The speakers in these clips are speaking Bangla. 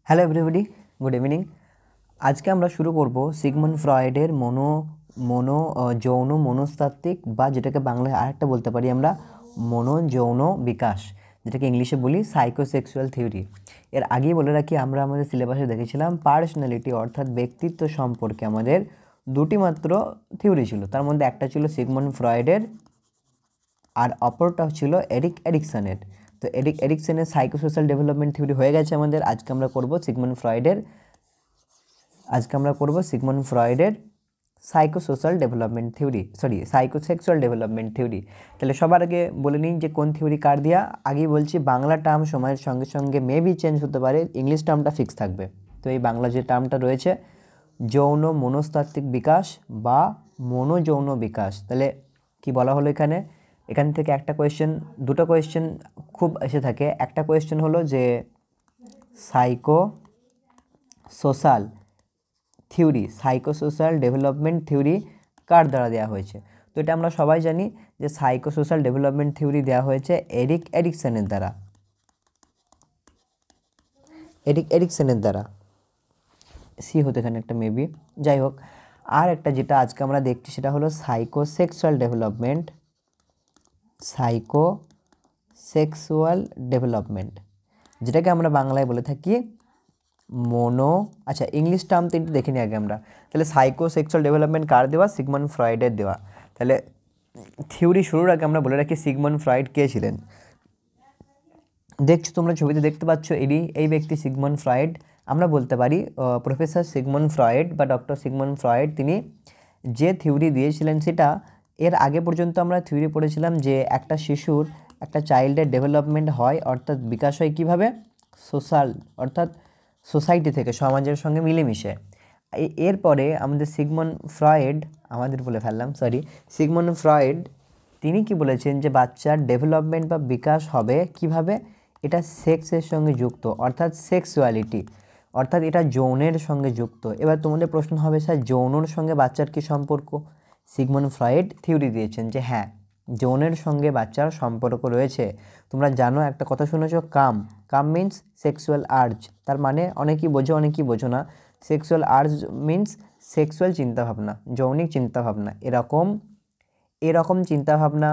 Hello everybody, good evening. আজকে আমরা শুরু করব সিগমন্ড ফ্রয়েডের যৌন মনস্তাত্ত্বিক বা যেটাকে বাংলায় আরেকটা বলতে পারি আমরা মনোযৌন বিকাশ, যেটাকে ইংলিশে বলি সাইকোসেক্সুয়াল থিওরি। এর আগেই বলে রাখি, আমরা আমাদের সিলেবাসে দেখেছিলাম পার্সোনালিটি অর্থাৎ ব্যক্তিত্ব সম্পর্কে আমাদের দুটি মাত্র থিওরি ছিল। তার মধ্যে একটা ছিল সিগমন্ড ফ্রয়েডের আর অপরটা ছিল এরিক এরিকসনের। তো এরিক এরিকসনের সাইকোসোশ্যাল ডেভেলপমেন্ট থিওরি হয়ে গেছে আমাদের। আজকে আমরা করব সিগমন্ড ফ্রয়েডের psychosocial development theory, psychosexual development theory. তাহলে সবার আগে বলে নিন যে কোন থিওরি কার দেয়া। আগেই বলছি, বাংলা টার্ম সময়ের সঙ্গে সঙ্গে মেবি চেঞ্জ হতে পারে, ইংলিশ টার্মটা ফিক্স থাকবে। তো এই বাংলা যে টার্মটা রয়েছে যৌন মনস্তাত্ত্বিক বিকাশ বা মনোযৌন বিকাশ, তাহলে কি বলা হলো এখান থেকে একটা কোয়েশ্চেন, দুটো কোয়েশ্চেন খুব এসে থাকে। একটা কোয়েশ্চেন হলো যে সাইকোসোশ্যাল ডেভেলপমেন্ট থিওরি কার দ্বারা দেওয়া হয়েছে। তো এটা আমরা সবাই জানি যে সাইকোসোশ্যাল ডেভেলপমেন্ট থিওরি দেওয়া হয়েছে এরিক এরিকসনের দ্বারা। সি হতে এখানে একটা মেবি, যাই হোক। আর একটা যেটা আজকে আমরা দেখছি সেটা হলো সাইকোসেক্সুয়াল ডেভেলপমেন্ট, যেটাকে আমরা বাংলায় বলে থাকি ইংলিশ টার্ম তিনটে দেখে নিই আগে আমরা। তাহলে সাইকোসেক্সুয়াল ডেভেলপমেন্ট কার দেওয়া? সিগমন্ড ফ্রয়েডের দেওয়া। তাহলে থিওরি শুরুর আগে আমরা বলে রাখি সিগমন্ড ফ্রয়েড কে ছিলেন। দেখছো তোমরা ছবিতে দেখতে পাচ্ছ, এই ব্যক্তি সিগমন্ড ফ্রয়েড। আমরা বলতে পারি প্রফেসর সিগমন্ড ফ্রয়েড বা ডক্টর সিগমন্ড ফ্রয়েড তিনি যে থিওরি দিয়েছিলেন সেটা এর আগে পর্যন্ত আমরা থিওরি পড়েছিলাম যে একটা শিশুর, একটা চাইল্ডের ডেভেলপমেন্ট হয় অর্থাৎ বিকাশ হয় কীভাবে? অর্থাৎ সোসাইটি থেকে, সমাজের সঙ্গে মিলেমিশে। এরপরে আমাদের সিগমন্ড ফ্রয়েড তিনি কি বলেছেন যে বাচ্চার ডেভেলপমেন্ট বা বিকাশ হবে কিভাবে? এটা সেক্সের সঙ্গে যুক্ত, অর্থাৎ সেক্সুয়ালিটি, অর্থাৎ এটা যৌনের সঙ্গে যুক্ত। এবার তোমাদের প্রশ্ন হবে, স্যার যৌনের সঙ্গে বাচ্চার কি সম্পর্ক? সিগমন্ড ফ্রয়েড থিওরি দিয়েছেন যে হ্যাঁ, যৌনের সঙ্গে বাচ্চার সম্পর্ক রয়েছে। তোমরা জানো, একটা কথা শুনেছো, কাম মিন্স সেক্সুয়াল আর্জ। তার মানে অনেকেই বোঝো, অনেকেই বোঝো না। সেক্সুয়াল আর্জ মিন্স সেক্সুয়াল চিন্তাভাবনা, যৌনিক চিন্তাভাবনা। এরকম চিন্তাভাবনা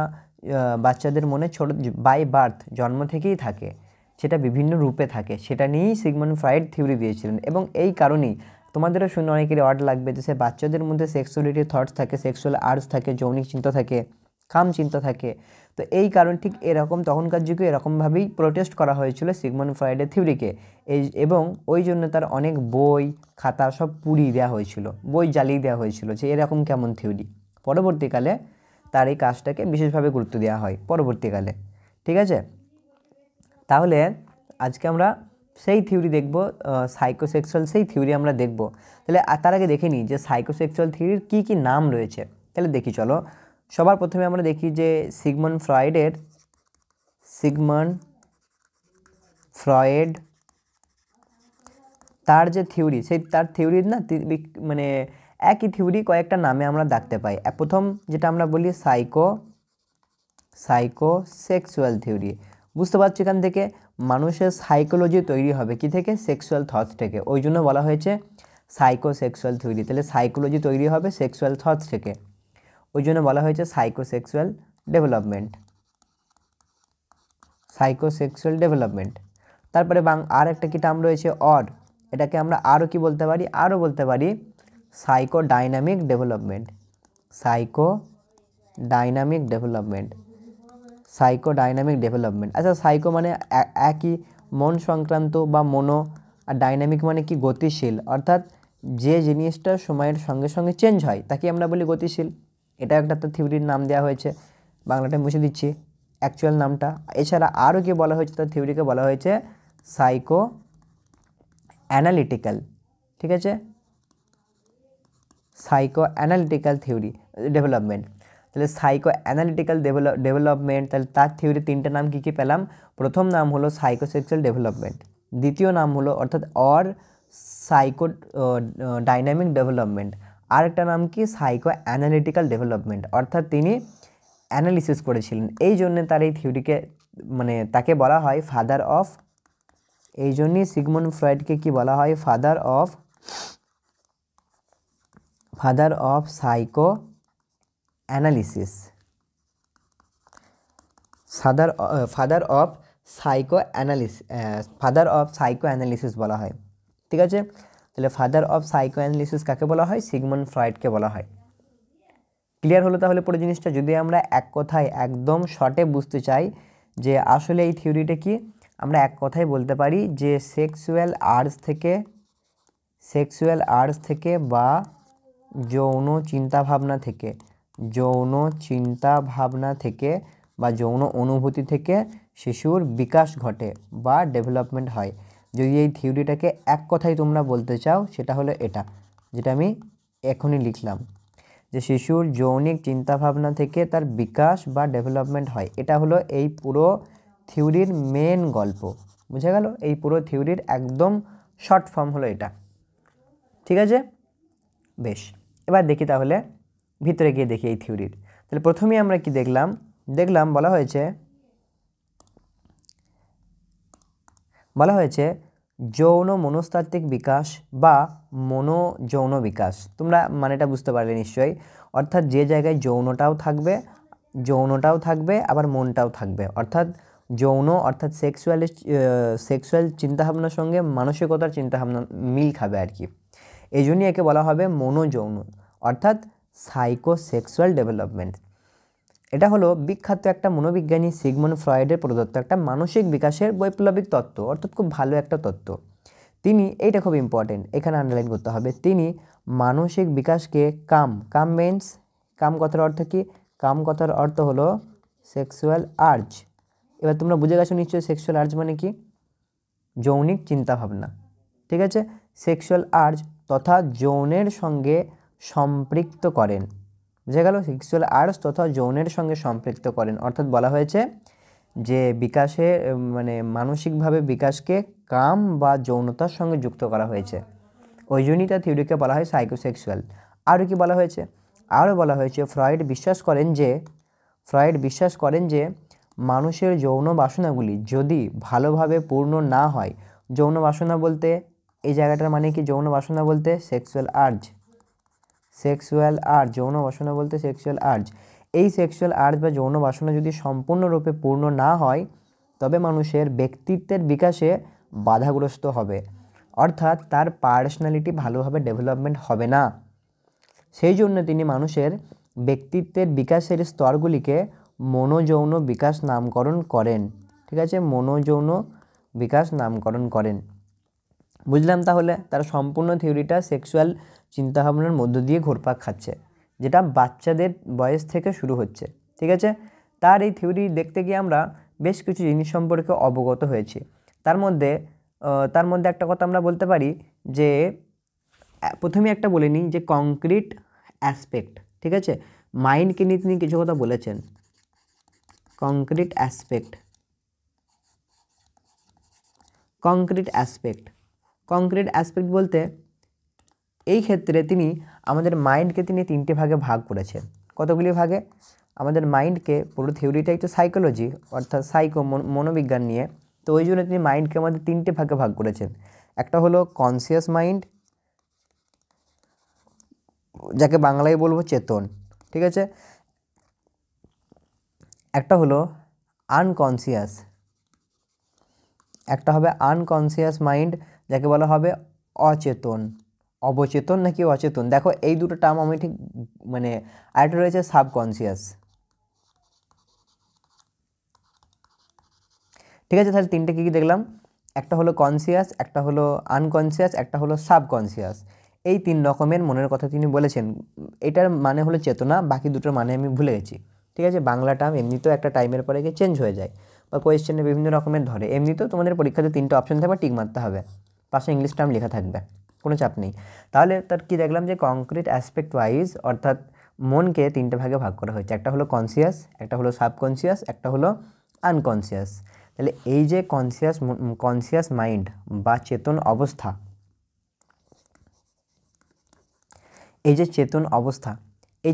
বাচ্চাদের মনে বাই বার্থ, জন্ম থেকেই থাকে, সেটা বিভিন্ন রূপে থাকে। সেটা নিয়েই সিগমন্ড ফ্রয়েড থিওরি দিয়েছিলেন। এবং এই কারণেই তোমাদেরও শুনে অনেকেরই অড লাগবে যে সে বাচ্চাদের মধ্যে সেক্সুয়ালিটির থটস থাকে, সেক্সুয়াল আর্জ থাকে, যৌনিক চিন্তা থাকে, কাম চিন্তা থাকে। তো এই কারণ ঠিক এরকম তখনকার যুগে এরকমভাবেই প্রোটেস্ট করা হয়েছিল সিগমন্ড ফ্রয়েডের থিওরিকে। এবং ওই জন্য তার অনেক বই খাতা সব পুড়িয়ে দেওয়া হয়েছিল, বই জ্বালিয়ে দেওয়া হয়েছিল যে এরকম কেমন থিওরি। পরবর্তীকালে তার এই কাজটাকে বিশেষভাবে গুরুত্ব দেওয়া হয় পরবর্তীকালে। ঠিক আছে, তাহলে আজকে আমরা সেই থিওরি দেখব, সাইকোসেক্সুয়াল সেই থিওরি আমরা দেখব। তাহলে তার আগে দেখে নিই যে সাইকোসেক্সুয়াল থিওরির কী কী নাম রয়েছে। তাহলে দেখি, চলো। সবার প্রথমে আমরা দেখি যে সিগমন্ড ফ্রয়েড তার যে থিওরি, তার থিওরির না মানে একই থিওরি কয়েকটা নামে আমরা দেখতে পাই। প্রথম যেটা আমরা বলি সাইকোসেক্সুয়াল থিওরি। বুঝতে পারছি এখান থেকে মানুষের সাইকোলজি তৈরি হবে কি থেকে? সেক্সুয়াল থটস থেকে। ওই জন্য বলা হয়েছে সাইকোসেক্সুয়াল থিওরি। তাহলে সাইকোলজি তৈরি হবে সেক্সুয়াল থটস থেকে, ওই জন্য বলা হয়েছে সাইকোসেক্সুয়াল ডেভেলপমেন্ট। তারপরে আর একটা কি টার্ম রয়েছে, এটাকে আমরা আরও কি বলতে পারি? আরও বলতে পারি সাইকোডাইনামিক ডেভেলপমেন্ট। আচ্ছা, সাইকো মানে একই, মন সংক্রান্ত বা আর ডাইনামিক মানে কি? গতিশীল। অর্থাৎ যে জিনিসটা সময়ের সঙ্গে সঙ্গে চেঞ্জ হয় তাকে আমরা বলি গতিশীল। এটা একটা থিওরির নাম দেওয়া হয়েছে, বাংলাটা মুছে দিচ্ছি অ্যাকচুয়াল নামটা। এছাড়া আরও কি বলা হয়েছে? তার থিওরিকে বলা হয়েছে সাইকো অ্যানালিটিক্যাল। ঠিক আছে, সাইকো অ্যানালিটিক্যাল থিওরি ডেভেলপমেন্ট। তাহলে সাইকো অ্যানালিটিক্যাল ডেভেলপমেন্ট, তাহলে তার থিওরি তিনটে নাম কী কী পেলাম? প্রথম নাম হলো সাইকোসেক্সুয়াল ডেভেলপমেন্ট, দ্বিতীয় নাম হলো সাইকো ডাইনামিক ডেভেলপমেন্ট, আর একটা নাম কি? Psycho analytical development. অর্থাৎ তিনি অ্যানালিসিস করেছিলেন, এই জন্য তার এই থিওরিকে তাকে বলা হয় ফাদার অফ এই জন্যই সিগমুন্ড ফ্রয়েডকে কি বলা হয়, father of psycho analysis, father of psycho analysis বলা হয়। ঠিক আছে, তাহলে ফাদার অফ সাইকো অ্যানালিসিস কাকে বলা হয়, সিগমুন্ড ফ্রয়েডকে বলা হয়। ক্লিয়ার হলো তাহলে পুরো জিনিসটা। যদি আমরা এক কথায় একদম শর্টে বুঝতে চাই যে আসলে এই থিওরিটা কি, আমরা এক কথায় বলতে পারি যে সেক্সুয়াল আর্টস থেকে বা যৌন চিন্তাভাবনা থেকে বা যৌন অনুভূতি থেকে শিশুর বিকাশ ঘটে বা ডেভেলপমেন্ট হয়। যদি এই থিওরিটাকে এক কথায় তোমরা বলতে চাও সেটা হলো এটা, যেটা আমি এখনই লিখলাম, যে শিশুর যৌনিক চিন্তাভাবনা থেকে তার বিকাশ বা ডেভেলপমেন্ট হয়। এটা হলো এই পুরো থিওরির মেন গল্প। বুঝে গেল? এই পুরো থিওরির একদম শর্ট ফর্ম হলো এটা। ঠিক আছে, বেশ। এবার দেখি তাহলে ভিতরে গিয়ে দেখি এই থিওরির। তাহলে প্রথমেই আমরা কি দেখলাম বলা হয়েছে যৌন মনস্তাত্ত্বিক বিকাশ বা মনোযৌন বিকাশ। তোমরা মানেটা বুঝতে পারলে নিশ্চয়ই। অর্থাৎ যে জায়গায় যৌনটাও থাকবে আবার মনটাও থাকবে। অর্থাৎ যৌন অর্থাৎ সেক্সুয়াল চিন্তাভাবনার সঙ্গে মানসিকতার চিন্তাভাবনা মিল খাবে আর কি। এই জন্যই একে বলা হবে মনোযৌন অর্থাৎ সাইকোসেক্সুয়াল ডেভেলপমেন্ট। এটা হলো বিখ্যাত একটা মনোবিজ্ঞানী সিগমুন্ড ফ্রয়েডের প্রদত্ত একটা মানসিক বিকাশের বৈপ্লবিক তত্ত্ব, অর্থাৎ খুব ভালো একটা তত্ত্ব। তিনি, এইটা খুব ইম্পর্টেন্ট, এখানে আন্ডারলাইন করতে হবে, তিনি মানসিক বিকাশকে কাম কথার অর্থ কি? কাম কথার অর্থ হলো সেক্সুয়াল আর্জ। এবার তোমরা বুঝে গেছো নিশ্চয়ই সেক্সুয়াল আর্জ মানে কি? যৌনিক চিন্তাভাবনা। ঠিক আছে, সেক্সুয়াল আর্জ তথা যৌনের সঙ্গে সম্পৃক্ত করেন। বুঝে গেল? সেক্সুয়াল আর্জ তথা যৌনের সঙ্গে সম্পৃক্ত করেন। অর্থাৎ বলা হয়েছে যে বিকাশে মানে মানসিকভাবে বিকাশকে কাম বা যৌনতার সঙ্গে যুক্ত করা হয়েছে। ওই জন্যই তার থিওরিকে বলা হয় সাইকোসেক্সুয়াল। আরও কি বলা হয়েছে? আরও বলা হয়েছে ফ্রয়েড বিশ্বাস করেন যে মানুষের যৌন বাসনাগুলি যদি ভালোভাবে পূর্ণ না হয়, যৌন বাসনা বলতে এই জায়গাটার মানে কি? যৌন বাসনা বলতে সেক্সুয়াল আর্জ, যৌন বাসনা বলতে সেক্সুয়াল আর্জ। এই সেক্সুয়াল আর্জ বা যৌন বাসনা যদি সম্পূর্ণরূপে পূর্ণ না হয়, তবে মানুষের ব্যক্তিত্বের বিকাশে বাধাগ্রস্ত হবে, অর্থাৎ তার পার্সোনালিটি ভালোভাবে ডেভেলপমেন্ট হবে না। সেই জন্য তিনি মানুষের ব্যক্তিত্বের বিকাশের স্তরগুলিকে মনোযৌন বিকাশ নামকরণ করেন। ঠিক আছে, মনোযৌন বিকাশ নামকরণ করেন। বুঝলাম তাহলে তার সম্পূর্ণ থিওরিটা সেক্সুয়াল চিন্তাভাবনার মধ্য দিয়ে ঘুরপাক খাচ্ছে, যেটা বাচ্চাদের বয়স থেকে শুরু হচ্ছে। ঠিক আছে, তার এই থিওরি দেখতে গিয়ে আমরা বেশ কিছু জিনিস সম্পর্কে অবগত হয়েছি। তার মধ্যে একটা কথা আমরা বলতে পারি যে প্রথমে একটা বলে নিই যে কংক্রিট অ্যাসপেক্ট। ঠিক আছে, মাইন্ডকে নিয়ে তিনি কিছু কথা বলেছেন। কংক্রিট অ্যাসপেক্ট বলতে এই ক্ষেত্রে তিনি আমাদের মাইন্ডকে তিনি তিনটে ভাগে ভাগ করেছেন। কতগুলি ভাগে? আমাদের মাইন্ডকে, পুরো থিওরিটাই তো সাইকোলজি অর্থাৎ মনোবিজ্ঞান নিয়ে, তো ওই জন্য তিনি মাইন্ডকে আমাদের তিনটে ভাগে ভাগ করেছেন। একটা হলো কনসিয়াস মাইন্ড, যাকে বাংলায় বলবো চেতন। ঠিক আছে, একটা হলো আনকনসিয়াস মাইন্ড, যাকে বলা হবে অবচেতন নাকি অচেতন। দেখো এই দুটো টার্ম আমি ঠিক মানে আরেকটা রয়েছে সাবকনসিয়াস। ঠিক আছে, তাহলে তিনটে কী দেখলাম? একটা হলো কনসিয়াস, একটা হলো আনকনসিয়াস, একটা হলো সাবকনসিয়াস। এই তিন রকমের মনের কথা তিনি বলেছেন। এটার মানে হলো চেতনা, বাকি দুটোর মানে আমি ভুলে গেছি। ঠিক আছে, বাংলা টার্ম এমনিতেও একটা টাইমের পরে গিয়ে চেঞ্জ হয়ে যায় বা কোয়েশ্চেনে বিভিন্ন রকমের ধরে। এমনিতেও তোমাদের পরীক্ষাতে তিনটে অপশন থাকবে, টিক মারতে হবে, পাশে ইংলিশ টার্ম লেখা থাকবে, কোনো চাপ নেই। তাহলে তার কি দেখলাম যে কংক্রিট অ্যাসপেক্ট ওয়াইজ অর্থাৎ মনকে তিনটে ভাগে ভাগ করা হয়েছে। একটা হলো কনসিয়াস, একটা হলো সাবকনসিয়াস, একটা হলো আনকনসিয়াস। তাহলে এই যে কনসিয়াস মাইন্ড বা চেতন অবস্থা, এই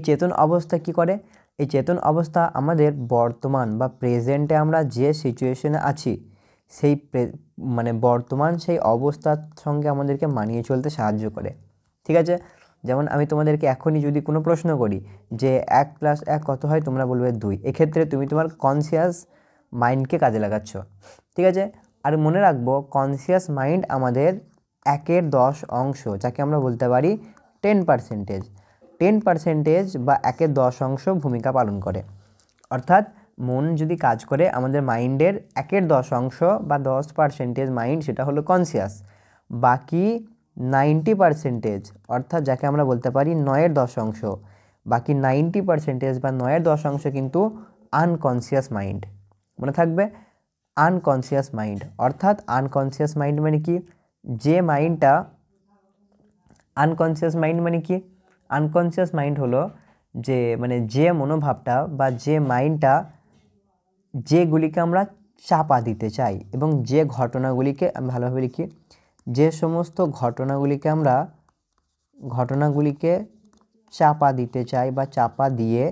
চেতন অবস্থা কি করে? এই চেতন অবস্থা আমাদের বর্তমান বা প্রেজেন্টে আমরা যে সিচুয়েশনে আছি সেই মানে বর্তমান সেই অবস্থার সঙ্গে আমাদেরকে মানিয়ে চলতে সাহায্য করে। ঠিক আছে, যেমন আমি তোমাদেরকে এখনই যদি কোনো প্রশ্ন করি যে 1+1 কত হয়, তোমরা বলবে 2, এক্ষেত্রে তুমি তোমার কনসিয়াস মাইন্ডকে কাজে লাগাচ্ছ। ঠিক আছে, আর মনে রাখবো কনসিয়াস মাইন্ড আমাদের 1/10 অংশ, যাকে আমরা বলতে পারি 10%। 10% বা 1/10 ভূমিকা পালন করে। অর্থাৎ মন যদি কাজ করে আমাদের মাইন্ডের 1/10 বা 10% মাইন্ড, সেটা হলো কনসিয়াস। বাকি 90% অর্থাৎ যাকে আমরা বলতে পারি 9/10, বাকি 90% বা 9/10 কিন্তু আনকনসিয়াস মাইন্ড। মনে থাকবে, আনকনসিয়াস মাইন্ড। অর্থাৎ আনকনসিয়াস মাইন্ড মানে কি, যে মাইন্ডটা আনকনসিয়াস মাইন্ড মানে কি, আনকনসিয়াস মাইন্ড হলো যে মানে যে মনোভাবটা বা যে মাইন্ডটা যেগুলিকে আমরা চাপা দিতে চাই এবং যে ঘটনাগুলিকে, আমি ভালোভাবে লিখি, যে সমস্ত ঘটনাগুলিকে চাপা দিতে চাই বা চাপা দিয়ে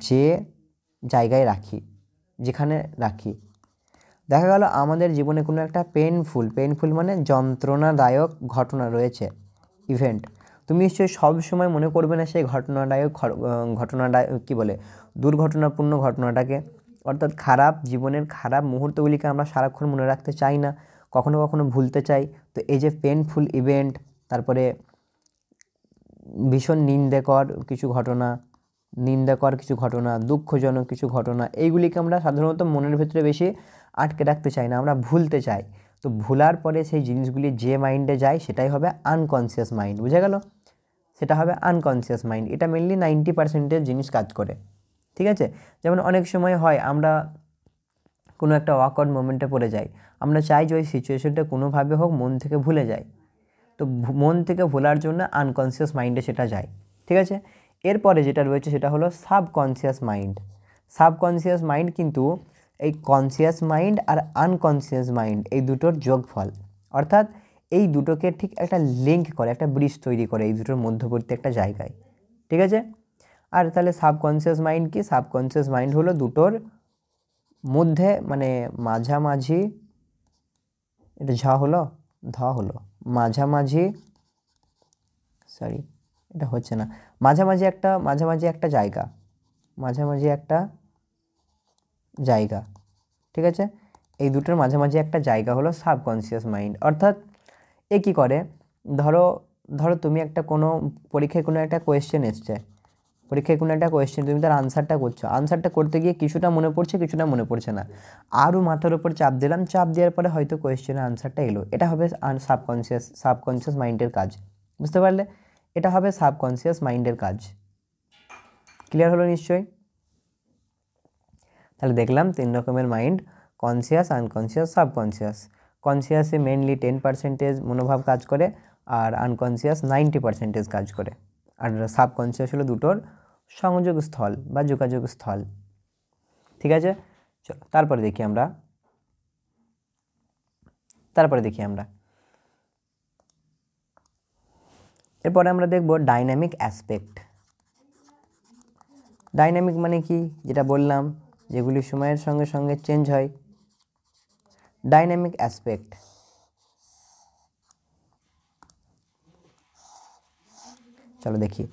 যে জায়গায় রাখি, যেখানে রাখি। দেখা গেল আমাদের জীবনে কোনো একটা পেনফুল মানে যন্ত্রণাদায়ক ঘটনা রয়েছে, ইভেন্ট। তুমি নিশ্চয়ই সব সময় মনে করবে না সেই দুর্ঘটনাপূর্ণ ঘটনাটাকে। অর্থাৎ জীবনের খারাপ মুহূর্তগুলিকে আমরা সারাক্ষণ মনে রাখতে চাই না, কখনো কখনো ভুলতে চাই। তো এই যে পেনফুল ইভেন্ট, তারপরে ভীষণ নিন্দাকর কিছু ঘটনা, দুঃখজনক কিছু ঘটনা, এইগুলিকে আমরা সাধারণত মনের ভেতরে বেশি আটকে রাখতে চাই না, আমরা ভুলতে চাই। তো ভুলার পরে সেই জিনিসগুলি যে মাইন্ডে যায় সেটাই হবে আনকনসিয়াস মাইন্ড। বুঝে গেল, সেটা হবে আনকনসিয়াস মাইন্ড। এটা মেনলি 90% জিনিস কাজ করে। ঠিক আছে, যেমন অনেক সময় হয় আমরা কোনো একটা অকওয়ার্ড মোমেন্টে পড়ে যাই, আমরা চাই যে ওই সিচুয়েশনটা কোনোভাবে হোক মন থেকে ভুলে যায়। তো মন থেকে ভোলার জন্য আনকনসিয়াস মাইন্ডে সেটা যায়। ঠিক আছে, এরপরে যেটা রয়েছে সেটা হলো সাবকনসিয়াস মাইন্ড। সাবকনসিয়াস মাইন্ড কিন্তু এই কনসিয়াস মাইন্ড আর আনকনসিয়াস মাইন্ড এই দুটোর যোগফল। অর্থাৎ এই দুটোকে ঠিক একটা লিঙ্ক করে, একটা ব্রিজ তৈরি করে এই দুটোর মধ্যবর্তী একটা জায়গায়। ঠিক আছে, আর তাহলে সাবকনসিয়াস মাইন্ড কি? সাবকনসিয়াস মাইন্ড হলো দুটোর মধ্যে মানে মাঝামাঝি, এটা মাঝামাঝি, এটা হচ্ছে না, মাঝামাঝি একটা জায়গা। ঠিক আছে, এই দুটোর মাঝামাঝি একটা জায়গা হলো সাবকনসিয়াস মাইন্ড। অর্থাৎ এ কী করে, ধরো তুমি একটা কোনো পরীক্ষায় কোনো একটা কোয়েশ্চেন এসছে, তুমি তার আনসারটা করতে গিয়ে কিছুটা মনে পড়ছে, কিছুটা মনে পড়ছে না, আরও মাথার উপর চাপ দেওয়ার পরে হয়তো কোয়েশ্চেনের আনসারটা এলো। এটা হবে সাবকনসিয়াস মাইন্ডের কাজ। বুঝতে পারলে, এটা হবে সাবকনসিয়াস মাইন্ডের কাজ। ক্লিয়ার হলো নিশ্চয়ই? তাহলে দেখলাম 3 রকমের মাইন্ড, কনসিয়াস, আনকনসিয়াস, সাবকনসিয়াস। কনসিয়াসে মেনলি 10% মনোভাব কাজ করে, আর আনকনসিয়াস 90% কাজ করে, আর সাবকনসিয়াস হলো দুটোর সংযোগ স্থল বা যোগাযোগ স্থল। ঠিক আছে, চলো তারপরে দেখি আমরা এরপরে আমরা দেখব ডাইনামিক অ্যাসপেক্ট। ডাইনামিক মানে কি, যেটা বললাম যেগুলি সময়ের সঙ্গে সঙ্গে চেঞ্জ হয়। ডাইনামিক অ্যাসপেক্ট, চলো দেখি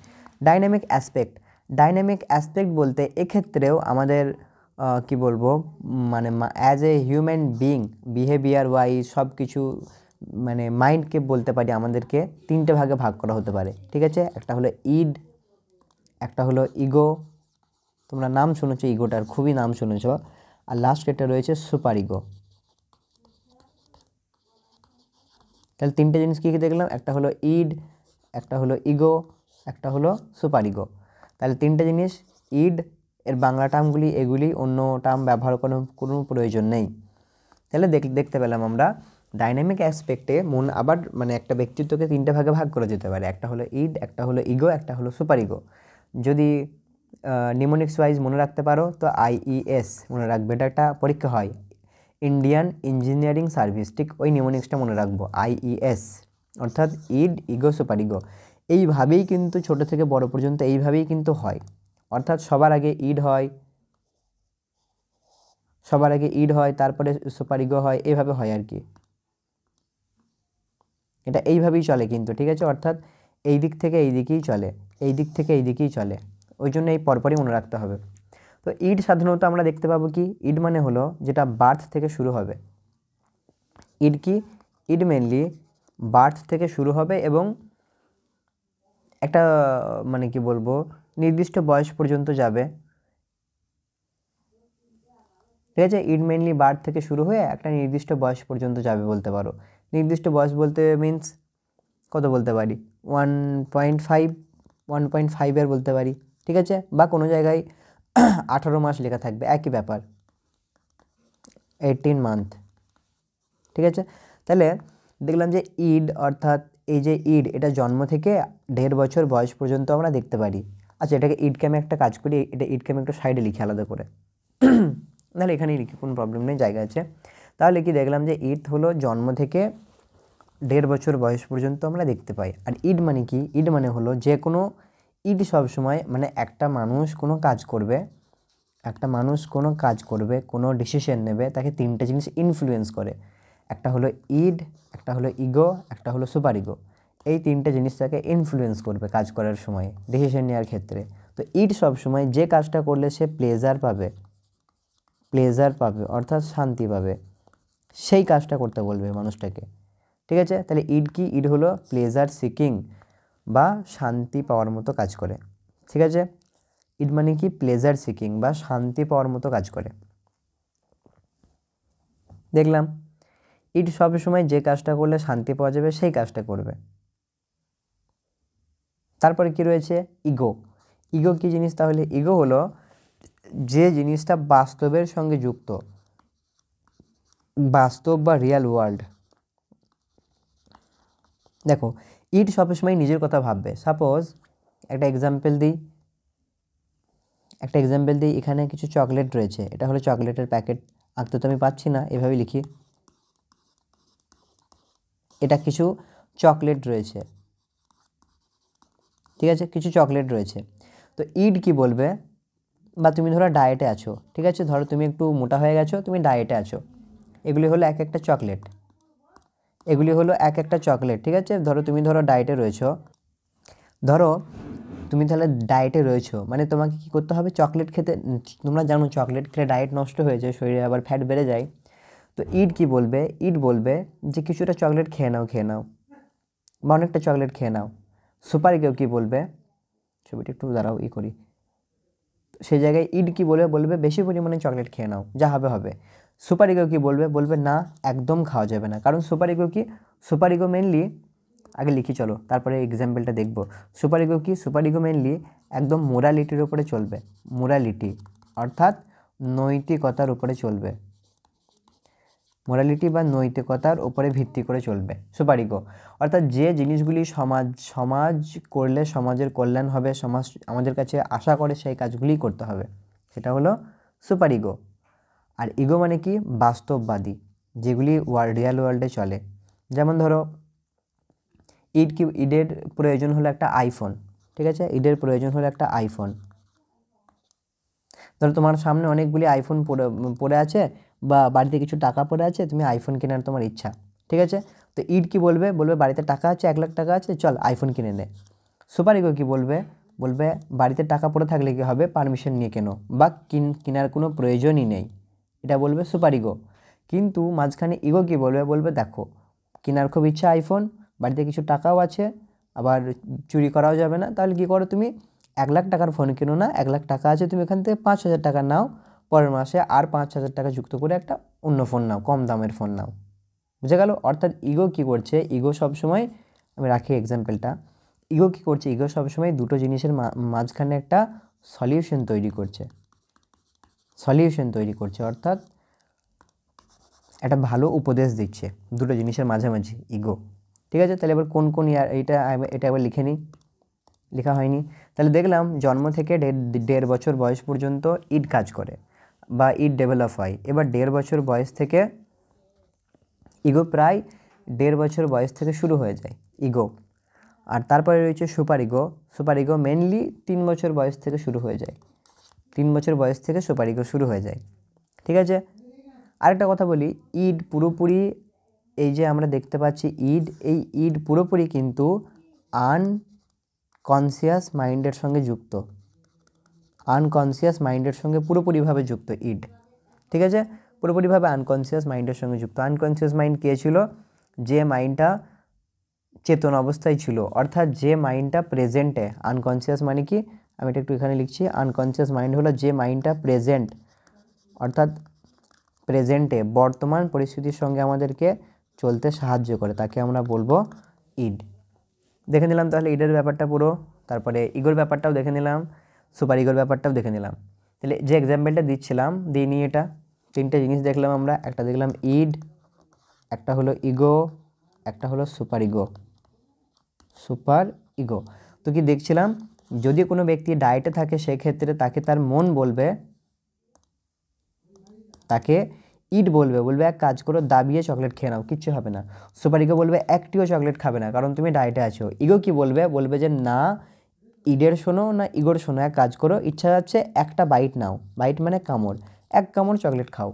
ডাইনামিক অ্যাসপেক্ট বলতে এক্ষেত্রেও আমাদের কি বলবো, মানে as a human being behaviour wise সব কিছু মানে মাইন্ডকে বলতে পারি আমাদেরকে 3টে ভাগে ভাগ করা হতে পারে। ঠিক আছে, একটা হলো ইড, একটা হলো ইগো, তোমরা নাম শুনেছো ইগোটার, খুবই নাম শুনেছো, আর লাস্ট এটা রয়েছে সুপার ইগো। তাহলে 3টে জিনিস কী কী দেখলাম, একটা হলো ইড, একটা হলো ইগো, একটা হলো সুপার ইগো। তাহলে 3টে জিনিস, ইড এর বাংলা টার্মগুলি এগুলি, অন্য টার্ম ব্যবহার করার কোনো প্রয়োজন নেই। তাহলে দেখতে পেলাম আমরা ডাইনামিক অ্যাসপেক্টে মন আবার মানে একটা ব্যক্তিত্বকে 3টে ভাগে ভাগ করা যেতে পারে। একটা হলো ইড, একটা হলো ইগো, একটা হলো সুপার ইগো। যদি নিমোনিক্স ওয়াইজ মনে রাখতে পারো তো IES মনে রাখবে, এটা একটা পরীক্ষা হয়, ইন্ডিয়ান ইঞ্জিনিয়ারিং সার্ভিস, ঠিক ওই নিমোনিক্সটা মনে রাখবো, IES, অর্থাৎ ইড, ইগো, সুপার ইগো। এইভাবেই কিন্তু ছোট থেকে বড় পর্যন্ত এইভাবেই কিন্তু হয়। অর্থাৎ সবার আগে ইড হয়, সবার আগে ইড হয়, তারপরে সুপার ইগো হয়, এইভাবে হয় আর কি। এটা এইভাবেই চলে কিন্তু, ঠিক আছে? অর্থাৎ এই দিক থেকে এই দিকেই চলে, এই দিক থেকে এই দিকেই চলে, ওই জন্য এই পরপরই মনে রাখতে হবে। তো ইড সাধারণত আমরা দেখতে পাবো কি, ইড মানে হলো যেটা বার্থ থেকে শুরু হবে। ইড কি, ইড মেনলি বার্থ থেকে শুরু হবে এবং একটা মানে কি বলবো, নির্দিষ্ট বয়স পর্যন্ত যাবে, ঠিক আছে? ইড মেনলি বার্থ থেকে শুরু হয়ে একটা নির্দিষ্ট বয়স পর্যন্ত যাবে বলতে পারো। নির্দিষ্ট বয়স বলতে মিন্স কত বলতে পারি, 1.5, 1.5 বলতে পারি, ঠিক আছে? বা কোনো জায়গায় 18 মাস লেখা থাকবে, একই ব্যাপার, 18 মান্থ, ঠিক আছে? তাহলে দেখলাম যে ইড অর্থাৎ এই যে ইড, এটা জন্ম থেকে 1.5 বছর বয়স পর্যন্ত আমরা দেখতে পারি। আচ্ছা, এটাকে ইডকে আমি একটা কাজ করি, এটা ইডকে আমি একটু সাইডে লিখি আলাদা করে, নাহলে এখানেই লিখি, কোনো প্রবলেম নেই, জায়গা আছে। তাহলে কি দেখলাম যে ইড হলো জন্ম থেকে 1.5 বছর বয়স পর্যন্ত আমরা দেখতে পাই। আর ইড মানে কি, ইড মানে হলো যে কোনো, ইড সবসময় মানে একটা মানুষ কোনো কাজ করবে, একটা মানুষ কোনো কাজ করবে, কোনো ডিসিশন নেবে, তাকে 3টে জিনিস ইনফ্লুয়েন্স করে। একটা হলো ইড, একটা হলো ইগো, একটা হলো সুপার ইগো। এই 3টে জিনিস তাকে ইনফ্লুয়েন্স করবে কাজ করার সময়, ডিসিশন নেওয়ার ক্ষেত্রে। তো ইড সবসময় যে কাজটা করলে সে প্লেজার পাবে, প্লেজার পাবে অর্থাৎ শান্তি পাবে, সেই কাজটা করতে বলবে মানুষটাকে, ঠিক আছে? তাহলে ইড কি, ইড হলো প্লেজার সিকিং বা শান্তি পাওয়ার মতো কাজ করে, ঠিক আছে? ইড মানে কি, প্লেজার সিকিং বা শান্তি পাওয়ার মতো কাজ করে। দেখলাম ইড সবসময় যে কাজটা করলে শান্তি পাওয়া যাবে সেই কাজটা করবে। তারপরে কি রয়েছে, ইগো। ইগো কি জিনিস তাহলে? ইগো হলো যে জিনিসটা বাস্তবের সঙ্গে যুক্ত, বাস্তব বা রিয়েল ওয়ার্ল্ড। দেখো, ইড সবসময় নিজের কথা ভাববে। সাপোজ একটা এক্সাম্পল দিই, এখানে কিছু চকলেট রয়েছে, এটা হলো চকলেটের প্যাকেট, আঁকতে তো আমি পাচ্ছি না, এভাবে লিখি, এটা কিছু চকলেট রয়েছে, ঠিক আছে? কিছু চকলেট রয়েছে। তো ইড কি বলবে, বা তুমি ধরো ডায়েটে আছো, ঠিক আছে? ধরো তুমি একটু মোটা হয়ে গেছো, তুমি ডায়েটে আছো, এগুলি হলো এক একটা চকলেট, এগুলি হলো এক একটা চকলেট, ঠিক আছে? ধরো ডায়েটে রয়েছো, ধরো তুমি তাহলে ডায়েটে রয়েছো, মানে তোমাকে কী করতে হবে, চকলেট খেতে। তোমরা জানো চকলেট খেলে ডায়েট নষ্ট হয়ে যায়, শরীরে আবার ফ্যাট বেড়ে যায়। তো ইড কি বলবে, ইড বলবে যে কিছুটা চকলেট খেয়ে নাও, বা অনেকটা চকলেট খেয়ে নাও। সুপার ইগো কী বলবে, ছবিটা একটু দাঁড়াও করি, সেই জায়গায় ইড কি বলবে বেশি পরিমাণে চকলেট খেয়ে নাও, যা হবে হবে। সুপার ইগো কি বলবে না, একদম খাওয়া যাবে না। কারণ সুপার ইগো কি, সুপার ইগো মেনলি, আগে লিখি চলো তারপরে এক্সাম্পলটা দেখব। সুপার ইগো কি, সুপার ইগো মেনলি একদম মোরালিটির উপরে চলবে, মোরালিটি অর্থাৎ নৈতিকতার উপরে চলবে, মোরালিটি বা নৈতিকতার উপরে ভিত্তি করে চলবে সুপার ইগো। অর্থাৎ যে জিনিসগুলি সমাজ করলে সমাজের কল্যাণ হবে, সমাজ আমাদের কাছে আশা করে সেই কাজগুলিই করতে হবে, সেটা হলো সুপার ইগো। আর ইগো মানে কি, বাস্তববাদী, যেগুলি রিয়েল ওয়ার্ল্ডে চলে। যেমন ধরো ইডের প্রয়োজন হলো একটা আইফোন, ঠিক আছে? ইডের প্রয়োজন হলো একটা আইফোন। ধরো তোমার সামনে অনেকগুলি আইফোন পড়ে আছে, বা বাড়িতে কিছু টাকা পড়ে আছে, তুমি আইফোন কেনার তোমার ইচ্ছা, ঠিক আছে? তো ইড কি বলবে, বাড়িতে টাকা আছে, 1 লাখ টাকা আছে, চল আইফোন কিনে নে। সুপার ইগো কি বলবে, বাড়িতে টাকা পড়ে থাকলে কি হবে, পারমিশন নিয়ে কেনো, বা কেনার কোনো প্রয়োজনই নেই, এটা বলবে সুপার ইগো। কিন্তু মাঝখানে ইগো কি বলবে দেখো কেনার খুব ইচ্ছা আইফোন, বাড়িতে কিছু টাকাও আছে, আবার চুরি করাও যাবে না, তাহলে কী করো তুমি, 1 লাখ টাকার ফোন কিনো না, 1 লাখ টাকা আছে, তুমি এখান থেকে 5,000 টাকা নাও, পরের মাসে আর 5,000 টাকা যুক্ত করে একটা অন্য ফোন নাও, কম দামের ফোন নাও। বুঝে গেল? অর্থাৎ ইগো কি করছে, ইগো সবসময়, আমি রাখি এক্সাম্পলটা, ইগো কি করছে, ইগো সবসময় দুটো জিনিসের মাঝখানে একটা সলিউশন তৈরি করছে, অর্থাৎ একটা ভালো উপদেশ দিচ্ছে দুটো জিনিসের মাঝামাঝি, ইগো, ঠিক আছে? তাহলে এবার কোন কোন এটা এবার লিখে নিই, লেখা হয়নি। তাহলে দেখলাম জন্ম থেকে 1.5 বছর বয়স পর্যন্ত ইড কাজ করে বা ইড ডেভেলপ হয়। এবার 1.5 বছর বয়স থেকে ইগো, প্রায় 1.5 বছর বয়স থেকে শুরু হয়ে যায় ইগো। আর তারপরে রয়েছে সুপার ইগো মেনলি 3 বছর বয়স থেকে শুরু হয়ে যায়, 3 বছর বয়স থেকে সুপার ইগো শুরু হয়ে যায়, ঠিক আছে? আরেকটা কথা বলি, ইড পুরোপুরি, এই যে আমরা দেখতে পাচ্ছি ইড, এই ইড পুরোপুরি কিন্তু আনকনসিয়াস মাইন্ডের সঙ্গে যুক্ত, আনকনসিয়াস মাইন্ডের সঙ্গে পুরোপুরিভাবে যুক্ত ইড, ঠিক আছে, পুরোপুরিভাবে আনকনসিয়াস মাইন্ডের সঙ্গে যুক্ত। আনকনসিয়াস মাইন্ড কে ছিল? যে মাইন্ডটা চেতন অবস্থায় ছিল, অর্থাৎ যে মাইন্ডটা প্রেজেন্টে। আনকনসিয়াস মানে কি, আমি এটা একটু এখানে লিখছি, আনকনসিয়াস মাইন্ড হলো যে মাইন্ডটা প্রেজেন্ট, অর্থাৎ প্রেজেন্টে বর্তমান পরিস্থিতির সঙ্গে আমাদেরকে চলতে সাহায্য করে, তাকে আমরা বলবো ইড। দেখে নিলাম তাহলে ইডের ব্যাপারটা পুরো, তারপরে ইগোর ব্যাপারটাও দেখে নিলাম, সুপার ইগোর ব্যাপারটাও দেখে নিলাম। তাহলে যে এক্সাম্পলটা দিচ্ছিলাম দিয়ে নিয়ে এটা তিনটে জিনিস দেখলাম আমরা, একটা দেখলাম ইড, একটা হলো ইগো, একটা হলো সুপার ইগো। সুপার ইগো তো কি দেখছিলাম, যদি কোনো ব্যক্তি ডায়েটে থাকে সেক্ষেত্রে তাকে তার মন বলবে, তাকে ইট বলবে, বলবে এক কাজ করো দাবিয়ে চকলেট খেয়ে নাও, কিচ্ছু হবে না। সুপার ইগো বলবে একটিও চকলেট খাবে না কারণ তুমি ডায়েটে আছো। ইগো কি বলবে, বলবে যে না ইডের শোনো না ইগোর শোনো, এক কাজ করো ইচ্ছা যাচ্ছে একটা বাইট নাও, বাইট মানে কামড়, এক কামড় চকলেট খাও,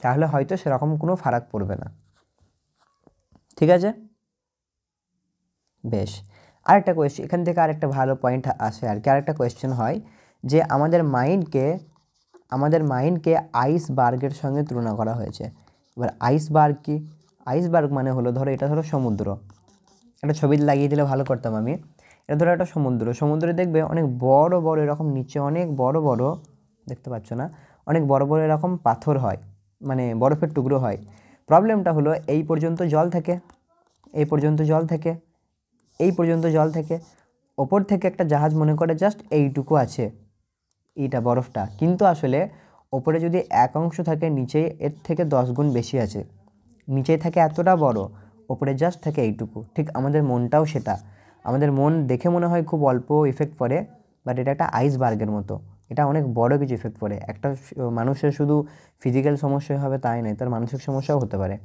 তাহলে হয়তো সেরকম কোনো ফারাক পড়বে না, ঠিক আছে। বেশ, আরেকটা কোয়েশ্চেন এখান থেকে, আরেকটা ভালো পয়েন্ট আসে আর কি, আরেকটা কোয়েশ্চেন হয় যে আমাদের মাইন্ডকে আইসবার্গের সঙ্গে তুলনা করা হয়েছে। এবার আইসবার্গ কি? আইসবার্গ মানে হলো, ধরো এটা ধরো সমুদ্র, একটা ছবি লাগিয়ে দিলে ভালো করতাম আমি। এটা ধরো একটা সমুদ্রে দেখবে অনেক বড় বড় এরকম নিচে অনেক বড় বড়, দেখতে পাচ্ছ না, অনেক বড় বড় এরকম পাথর হয়, মানে বরফের টুকরো হয়। প্রবলেমটা হলো এই পর্যন্ত জল থাকে, এই পর্যন্ত জল থাকে, এই পর্যন্ত জল থেকে, ওপর থেকে একটা জাহাজ মনে করে জাস্ট এইটুকু আছে, এইটা বরফটা, কিন্তু আসলে ওপরে যদি এক অংশ থাকে নিচে এর থেকে 10 গুণ বেশি আছে, নিচেই থাকে এতটা বড়, ওপরে জাস্ট থাকে এইটুকু। ঠিক আমাদের মনটাও সেটা, আমাদের মন দেখে মনে হয় খুব অল্প ইফেক্ট পড়ে, বাট এটা একটা আইসবার্গের মতো, এটা অনেক বড় কিছু ইফেক্ট পড়ে। একটা মানুষের শুধু ফিজিক্যাল সমস্যা হবে তাই নয়, তার মানসিক সমস্যাও হতে পারে,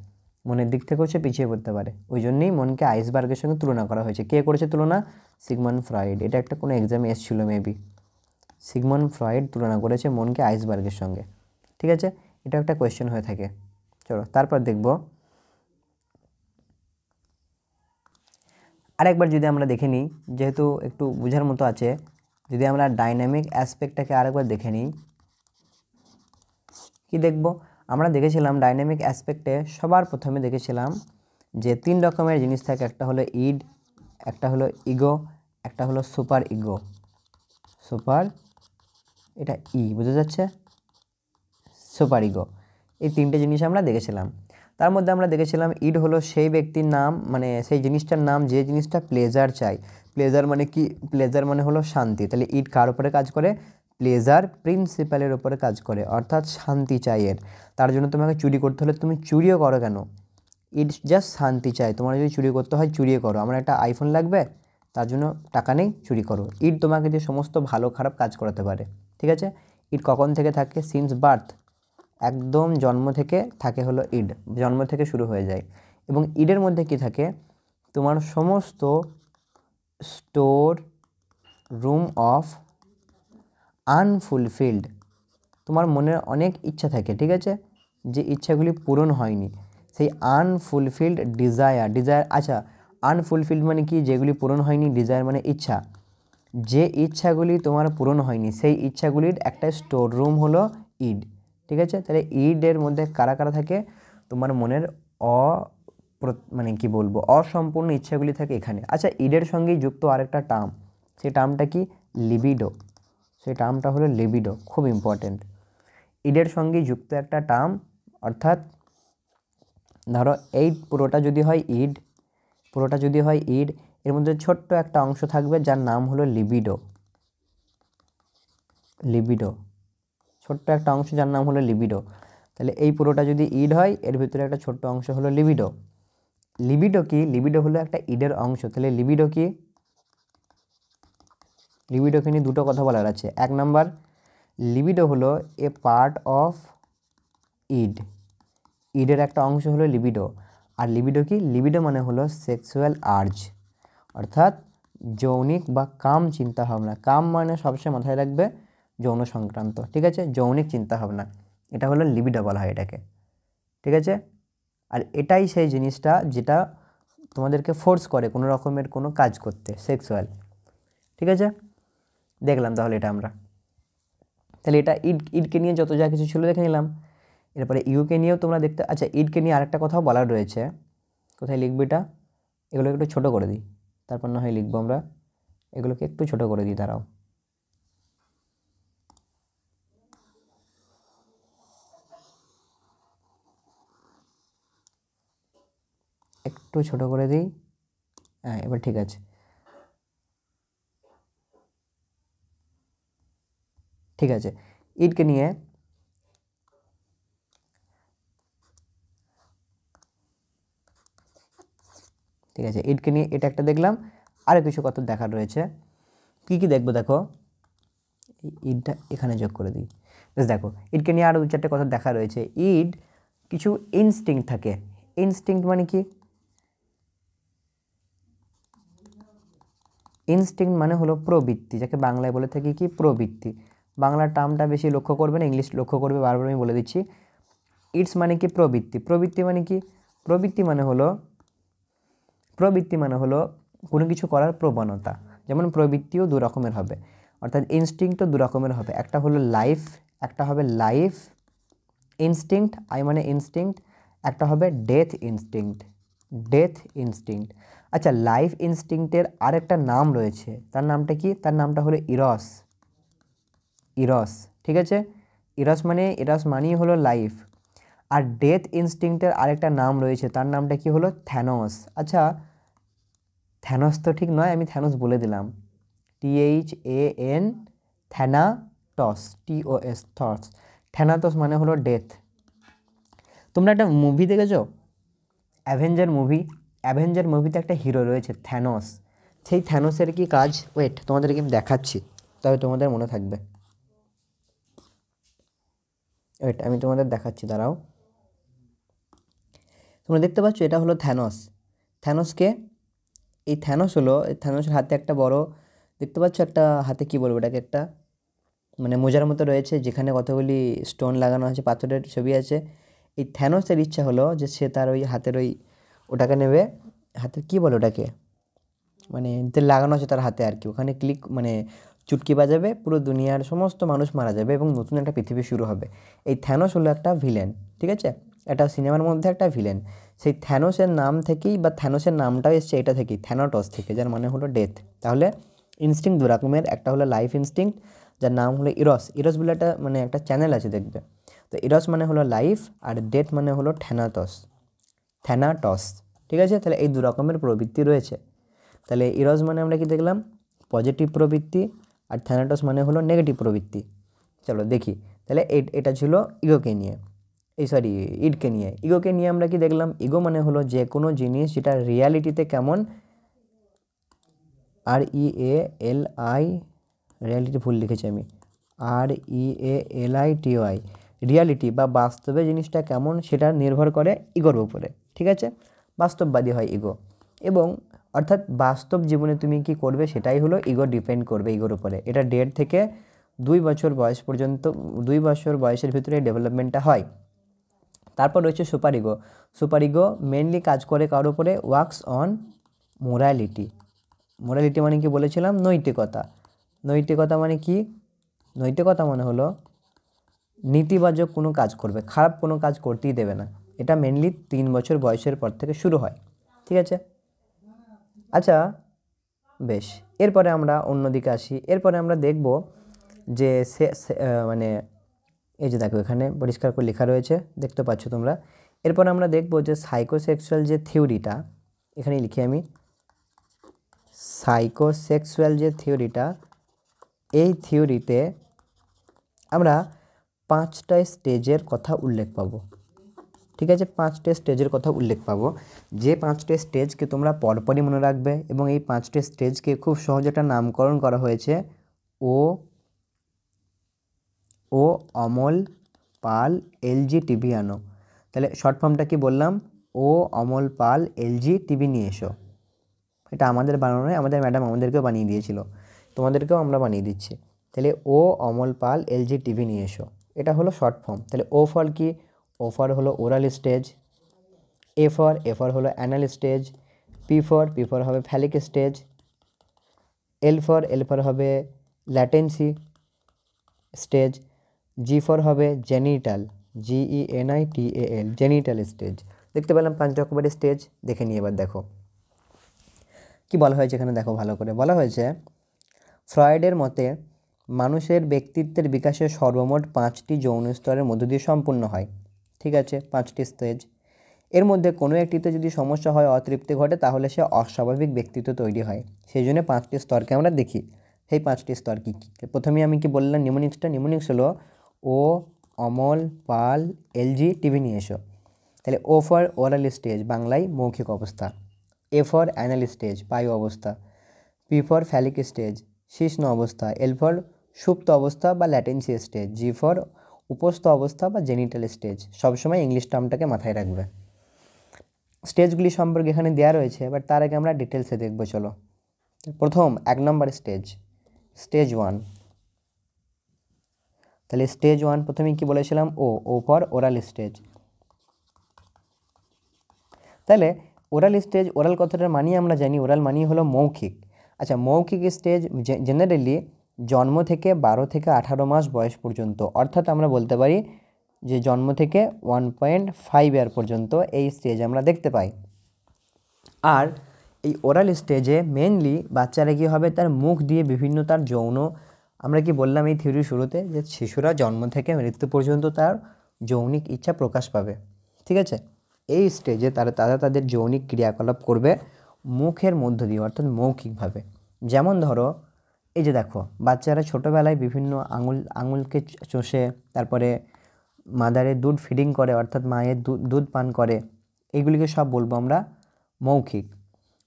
মনের দিক থেকেও সে পিছিয়ে পড়তে পারে। ওই জন্যই মনকে আইসবার্গের সঙ্গে তুলনা করা হয়েছে। কে করেছে তুলনা? Sigmund Freud. এটা একটা কোনো এক্সামে এসেছিল মেবি, সিগমন্ড ফ্রয়েড তুলনা করেছে মনকে আইসবার্গের সঙ্গে, ঠিক আছে। এটা একটা কোয়েশ্চেন হয়ে থাকে। চলো তারপর দেখব, আরেকবার যদি আমরা দেখে নিই, যেহেতু একটু বোঝার মতো আছে, যদি আমরা ডাইনামিক অ্যাসপেক্টটাকে আরেকবার দেখে নিই, কি দেখব? আমরা দেখেছিলাম ডাইনামিক অ্যাসপেক্টে সবার প্রথমে দেখেছিলাম যে 3 রকমের জিনিস থাকে, একটা হলো ইড, একটা হলো ইগো, একটা হলো সুপার ইগো। সুপার, এটা বোঝা যাচ্ছে, সুপার ইগো, এই 3টে জিনিস আমরা দেখেছিলাম। তার মধ্যে আমরা দেখেছিলাম ইড হলো সেই ব্যক্তির নাম, মানে সেই জিনিসটার নাম যে জিনিসটা প্লেজার চাই। প্লেজার মানে কি? প্লেজার মানে হলো শান্তি। তাহলে ইড কার উপরে কাজ করে? প্লেজার প্রিন্সিপালের উপরে কাজ করে, অর্থাৎ শান্তি চাই এর। তার জন্য তোমাকে চুরি করতে হলে তুমি চুরিও করো কেন? ইট জাস্ট শান্তি চাই। তোমার যদি চুরি করতে হয় চুরিও করো, আমার একটা আইফোন লাগবে তার জন্য টাকা নেই, চুরি করো। ইট তোমাকে যে সমস্ত ভালো খারাপ কাজ করাতে পারে, ঠিক আছে। ইট কখন থেকে থাকে? সিন্স বার্থ, একদম জন্ম থেকে থাকে হলো ইড, জন্ম থেকে শুরু হয়ে যায়। এবং ইডের মধ্যে কি থাকে? তোমার সমস্ত স্টোর রুম অফ আনফুলফিলড, তোমার মনের অনেক ইচ্ছা থাকে, ঠিক আছে, যে ইচ্ছাগুলি পূরণ হয়নি, সেই আনফুলফিলড ডিজায়ার। আচ্ছা, আনফুলফিলড মানে কি? যেগুলি পূরণ হয়নি। ডিজায়ার মানে ইচ্ছা, যে ইচ্ছাগুলি তোমার পূরণ হয়নি সেই ইচ্ছাগুলির একটা স্টোর রুম হলো ইড, ঠিক আছে। তাহলে ইডের মধ্যে কারা কারা থাকে? তোমার মনের মানে কি বলবো, অসম্পূর্ণ ইচ্ছাগুলি থাকে এখানে। আচ্ছা, ইডের সঙ্গেই যুক্ত আরেকটা টার্ম, সেই টার্মটা কি? লিবিডো। সেই টার্মটা হলো লিবিডো, খুব ইম্পর্টেন্ট। ইডের সঙ্গেই যুক্ত একটা টার্ম, অর্থাৎ ধরো এই পুরোটা যদি হয় ইড, পুরোটা যদি হয় ইড, এর মধ্যে ছোট্ট একটা অংশ থাকবে যার নাম হলো লিবিডো। লিবিডো, ছোট্ট একটা অংশ যার নাম হলো লিবিডো। তাহলে এই পুরোটা যদি ইড হয়, এর ভিতরে একটা ছোট্ট অংশ হলো লিবিডো। লিবিডো কি? লিবিডো হলো একটা ইডের অংশ। তাহলে লিবিডো কি? লিবিডোকে নিয়ে দুটো কথা বলার আছে। এক নাম্বার, লিবিডো হলো এ পার্ট অফ ইড, ইডের একটা অংশ হলো লিবিডো। আর লিবিডো কি? লিবিডো মানে হলো সেক্সুয়াল আর্জ, অর্থাৎ যৌনিক বা কাম চিন্তাভাবনা। কাম মানে সবসময় মাথায় রাখবে যৌন সংক্রান্ত, ঠিক আছে, যৌনিক চিন্তাভাবনা, এটা হলো লিবিডো বলা হয় এটাকে। ঠিক আছে। আর এটাই সেই জিনিসটা যেটা তোমাদেরকে ফোর্স করে কোনো রকমের কোনো কাজ করতে, সেক্সুয়াল। ঠিক আছে, দেখলাম তাহলে এটা আমরা। তাহলে এটা ইডকে নিয়ে যত যা কিছু ছিল দেখে নিলাম। এরপরে ইউকে নিয়েও তোমরা দেখতে, আচ্ছা ইডকে নিয়ে আরেকটা কথাও বলার রয়েছে। কোথায় লিখবো এটা? এগুলো একটু ছোটো করে দিই, তারপর না হয় লিখবো আমরা। এগুলোকে একটু ছোটো করে দিই, দাঁড়াও। একটু ছোটো করে দিই, হ্যাঁ এবার ঠিক আছে। ঠিক আছে, ইডকে নিয়ে ঠিক আছে, ইডকে নিয়ে এটা একটা দেখলাম। আরও কিছু কথা দেখার রয়েছে। কী কী দেখবো দেখো, ইডটা এখানে যোগ করে দিই। বেশ, দেখো ইডকে নিয়ে আরও দু চারটে কথা দেখা রয়েছে। ইড কিছু ইনস্টিংক্ট থাকে। ইনস্টিংক্ট মানে কি? ইনস্টিংক্ট মানে হলো প্রবৃত্তি, যাকে বাংলায় বলে থাকি কি প্রবৃত্তি। বাংলার টার্মটা বেশি লক্ষ্য করবে না, ইংলিশ লক্ষ্য করবে, বারবার আমি বলে দিচ্ছি। ইটস মানে কি প্রবৃত্তি। প্রবৃত্তি মানে কি? প্রবৃত্তি মানে হলো কোনো কিছু করার প্রবণতা। যেমন প্রবৃত্তিও দু রকমের হবে, অর্থাৎ ইনস্টিংক্টও দু রকমের হবে। একটা হলো লাইফ, একটা হবে লাইফ ইনস্টিংক্ট, আই মানে ইনস্টিংক্ট। একটা হবে ডেথ ইনস্টিংক্ট, ডেথ ইনস্টিংক্ট। আচ্ছা, লাইফ ইনস্টিংক্টের আরেকটা নাম রয়েছে, তার নামটা কি? তার নামটা হলো ইরস। ইরস, ঠিক আছে। ইরস মানেই হলো লাইফ। আর ডেথ ইনস্টিংক্টের আরেকটা নাম রয়েছে, তার নামটা কি হলো? থ্যানোস। আচ্ছা, থ্যানোস তো ঠিক নয়, আমি থ্যানোস বলে দিলাম। THAN, থ্যানাটস, TOS, থটস। থ্যানাটস মানে হলো ডেথ। তোমরা একটা মুভি দেখেছো, অ্যাভেঞ্জার মুভিতে একটা হিরো রয়েছে থ্যানোস। সেই থ্যানোসের কি কাজ? ওয়েট, তোমাদেরকে আমি দেখাচ্ছি, তবে তোমাদের মনে থাকবে। ওয়েট, আমি তোমাদের দেখাচ্ছি, দাঁড়াও। তোমরা দেখতে পাচ্ছ এটা হলো থ্যানোস। থ্যানোসকে, এই থ্যানোস হলো, এই থ্যানোসের হাতে একটা বড়, দেখতে পাচ্ছ একটা হাতে, কি বলবো এটাকে, একটা মানে মোজার মতো রয়েছে, যেখানে কতগুলি স্টোন লাগানো আছে, পাথরের ছবি আছে। এই থ্যানোসের ইচ্ছা হলো যে সে তার ওই হাতের ওই ওটাকে নেবে, হাতের কি বলে ওটাকে, মানে যে লাগানো আছে তার হাতে আর কি, ওখানে ক্লিক মানে চুটকি বাজাবে, পুরো দুনিয়ার সমস্ত মানুষ মারা যাবে এবং নতুন একটা পৃথিবী শুরু হবে। এই থ্যানোস হলো একটা ভিলেন, ঠিক আছে, একটা সিনেমার মধ্যে একটা ভিলেন। সেই থ্যানোসের নাম থেকেই, বা থ্যানোসের নামটাও এসছে এটা থেকেই, থ্যানোটস থেকে, যার মানে হলো ডেথ। তাহলে ইনস্টিংক্ট দু রকমের, একটা হলো লাইফ ইনস্টিংক্ট, যার নাম হলো ইরস। ইরস বলে একটা মানে একটা চ্যানেল আছে দেখবে। তো ইরস মানে হলো লাইফ, আর ডেথ মানে হলো থ্যানাটস। ঠিক আছে, তাহলে এই দু রকমের প্রবৃত্তি রয়েছে। তাহলে ইরস মানে আমরা কি দেখলাম? পজিটিভ প্রবৃত্তি। আর থ্যানাটস মানে হলো নেগেটিভ প্রবৃত্তি। চলো দেখি, তাহলে এটা ছিল ইগোকে নিয়ে, ইডকে নিয়ে। ইগোকে নিয়ে আমরা কি দেখলাম? ইগো মানে হলো যে কোনো জিনিস যেটা রিয়ালিটিতে কেমন, REALI, রিয়ালিটি ভুল লিখেছি আমি, REALITY, রিয়ালিটি বা বাস্তবে জিনিসটা কেমন সেটা নির্ভর করে ইগোর উপরে, ঠিক আছে। বাস্তববাদী হয় ইগো, এবং অর্থাৎ বাস্তব জীবনে তুমি কি করবে সেটাই হলো ইগো ডিপেন্ড করবে ইগোর উপরে। এটা 1.5 থেকে 2 বছর বয়স পর্যন্ত, 2 বছর বয়সের ভিতরে ডেভেলপমেন্টটা হয়। তারপর রয়েছে super ego. Super ego mainly কাজ করে কার উপরে? Works on morality. মোরালিটি মানে কি বলেছিলাম? নৈতিকতা। নৈতিকতা মানে কি? নৈতিকতা মানে হলো নীতিবাচক কোনো কাজ করবে, খারাপ কোনো কাজ করতেই দেবে না। এটা মেনলি 3 বছর বয়সের পর থেকে শুরু হয়, ঠিক আছে। আচ্ছা বেশ, এরপরে আমরা অন্যদিকে আসি। এরপরে আমরা দেখব যে মানে এই যে দেখো এখানে পরিষ্কার করে লেখা রয়েছে, দেখতে পাচ্ছ তোমরা। এরপর আমরা দেখব যে সাইকোসেক্সুয়াল যে থিওরিটা, এখানে লিখি আমি, সাইকোসেক্সুয়াল যে থিওরিটা, এই থিওরিতে আমরা 5টা স্টেজের কথা উল্লেখ পাবো, ঠিক আছে। 5টে স্টেজের কথা উল্লেখ পাবো, যে 5টে স্টেজকে তোমরা পরপরই মনে রাখবে, এবং এই 5টে স্টেজকে খুব সহজে একটা নামকরণ করা হয়েছে, ও অমল পাল LG টিভি আনো। তাহলে শর্ট ফর্মটা কি বললাম? ও অমল পাল LG টিভি নিয়ে এসো। এটা আমাদের বানানো নয়, আমাদের ম্যাডাম আমাদেরকেও বানিয়ে দিয়েছিল, তোমাদেরকেও আমরা বানিয়ে দিচ্ছি। তাহলে ও অমল পাল LG টিভি নিয়ে এসো, এটা হলো শর্ট ফর্ম। তাহলে ও ফর কি? ও ফর হলো ওরাল স্টেজ, এ ফর হলো অ্যানাল স্টেজ, পি ফর হবে ফ্যালিক স্টেজ, এল ফর হবে ল্যাটেন্সি স্টেজ, জি হবে জেনিটাল, GENITAL জেনিটাল স্টেজ। দেখতে পেলাম 5 রকমের স্টেজ। দেখে নিয়ে এবার দেখো কি বলা হয়েছে এখানে, দেখো ভালো করে বলা হয়েছে ফ্রয়েডের মতে মানুষের ব্যক্তিত্বের বিকাশের সর্বমোট 5টি যৌন স্তরের মধ্য দিয়ে সম্পূর্ণ হয়। ঠিক আছে, 5টি স্টেজ। এর মধ্যে কোনো একটিতে যদি সমস্যা হয়, অতৃপ্তি ঘটে, তাহলে সে অস্বাভাবিক ব্যক্তিত্ব তৈরি হয়। সেই জন্য 5টি স্তরকে আমরা দেখি। সেই 5টি স্তর কী কী? প্রথমেই আমি কি বললাম, নিউমোনিক্স হলো ও, অমল, পাল, LG, টিভি নিয়ে এসো। তাহলে ও ফর ওরাল স্টেজ, বাংলায় মৌখিক অবস্থা। এ ফর অ্যানাল স্টেজ, পায়ু অবস্থা। পি ফর ফ্যালিক স্টেজ, শিশ্ন অবস্থা। এল ফর সুপ্ত অবস্থা বা ল্যাটেন্সি স্টেজ। জি ফর উপস্থ অবস্থা বা জেনিটাল স্টেজ। সবসময় ইংলিশ টার্মটাকে মাথায় রাখবে। স্টেজগুলি সম্পর্কে এখানে দেওয়া রয়েছে, বাট তার আগে আমরা ডিটেলসে দেখব। চলো, প্রথম 1 নম্বর স্টেজ 1। তাহলে স্টেজ 1 প্রথমে কি বলেছিলাম, ও ফর ওরাল স্টেজ। তাহলে ওরাল স্টেজ, ওরাল কথাটার মানি আমরা জানি, ওরাল মানি হলো মৌখিক। আচ্ছা, মৌখিক স্টেজ জেনারেলি জন্ম থেকে 12 থেকে 18 মাস বয়স পর্যন্ত, অর্থাৎ আমরা বলতে পারি যে জন্ম থেকে 1.5 ইয়ার পর্যন্ত এই স্টেজ আমরা দেখতে পাই। আর এই ওরাল স্টেজে মেনলি বাচ্চারা কী হবে, তার মুখ দিয়ে বিভিন্ন তার যৌন, আমরা কি বললাম এই থিওরির শুরুতে যে শিশুরা জন্ম থেকে মৃত্যু পর্যন্ত তার যৌনিক ইচ্ছা প্রকাশ পাবে। ঠিক আছে, এই স্টেজে তারা তাদের যৌনিক ক্রিয়াকলাপ করবে মুখের মধ্য দিয়ে, অর্থাৎ মৌখিকভাবে। যেমন ধরো, এই যে দেখো বাচ্চারা ছোটোবেলায় বিভিন্ন আঙুলকে চষে, তারপরে মাদারের দুধ ফিডিং করে, অর্থাৎ মায়ের দুধ পান করে, এইগুলিকে সব বলবো আমরা মৌখিক।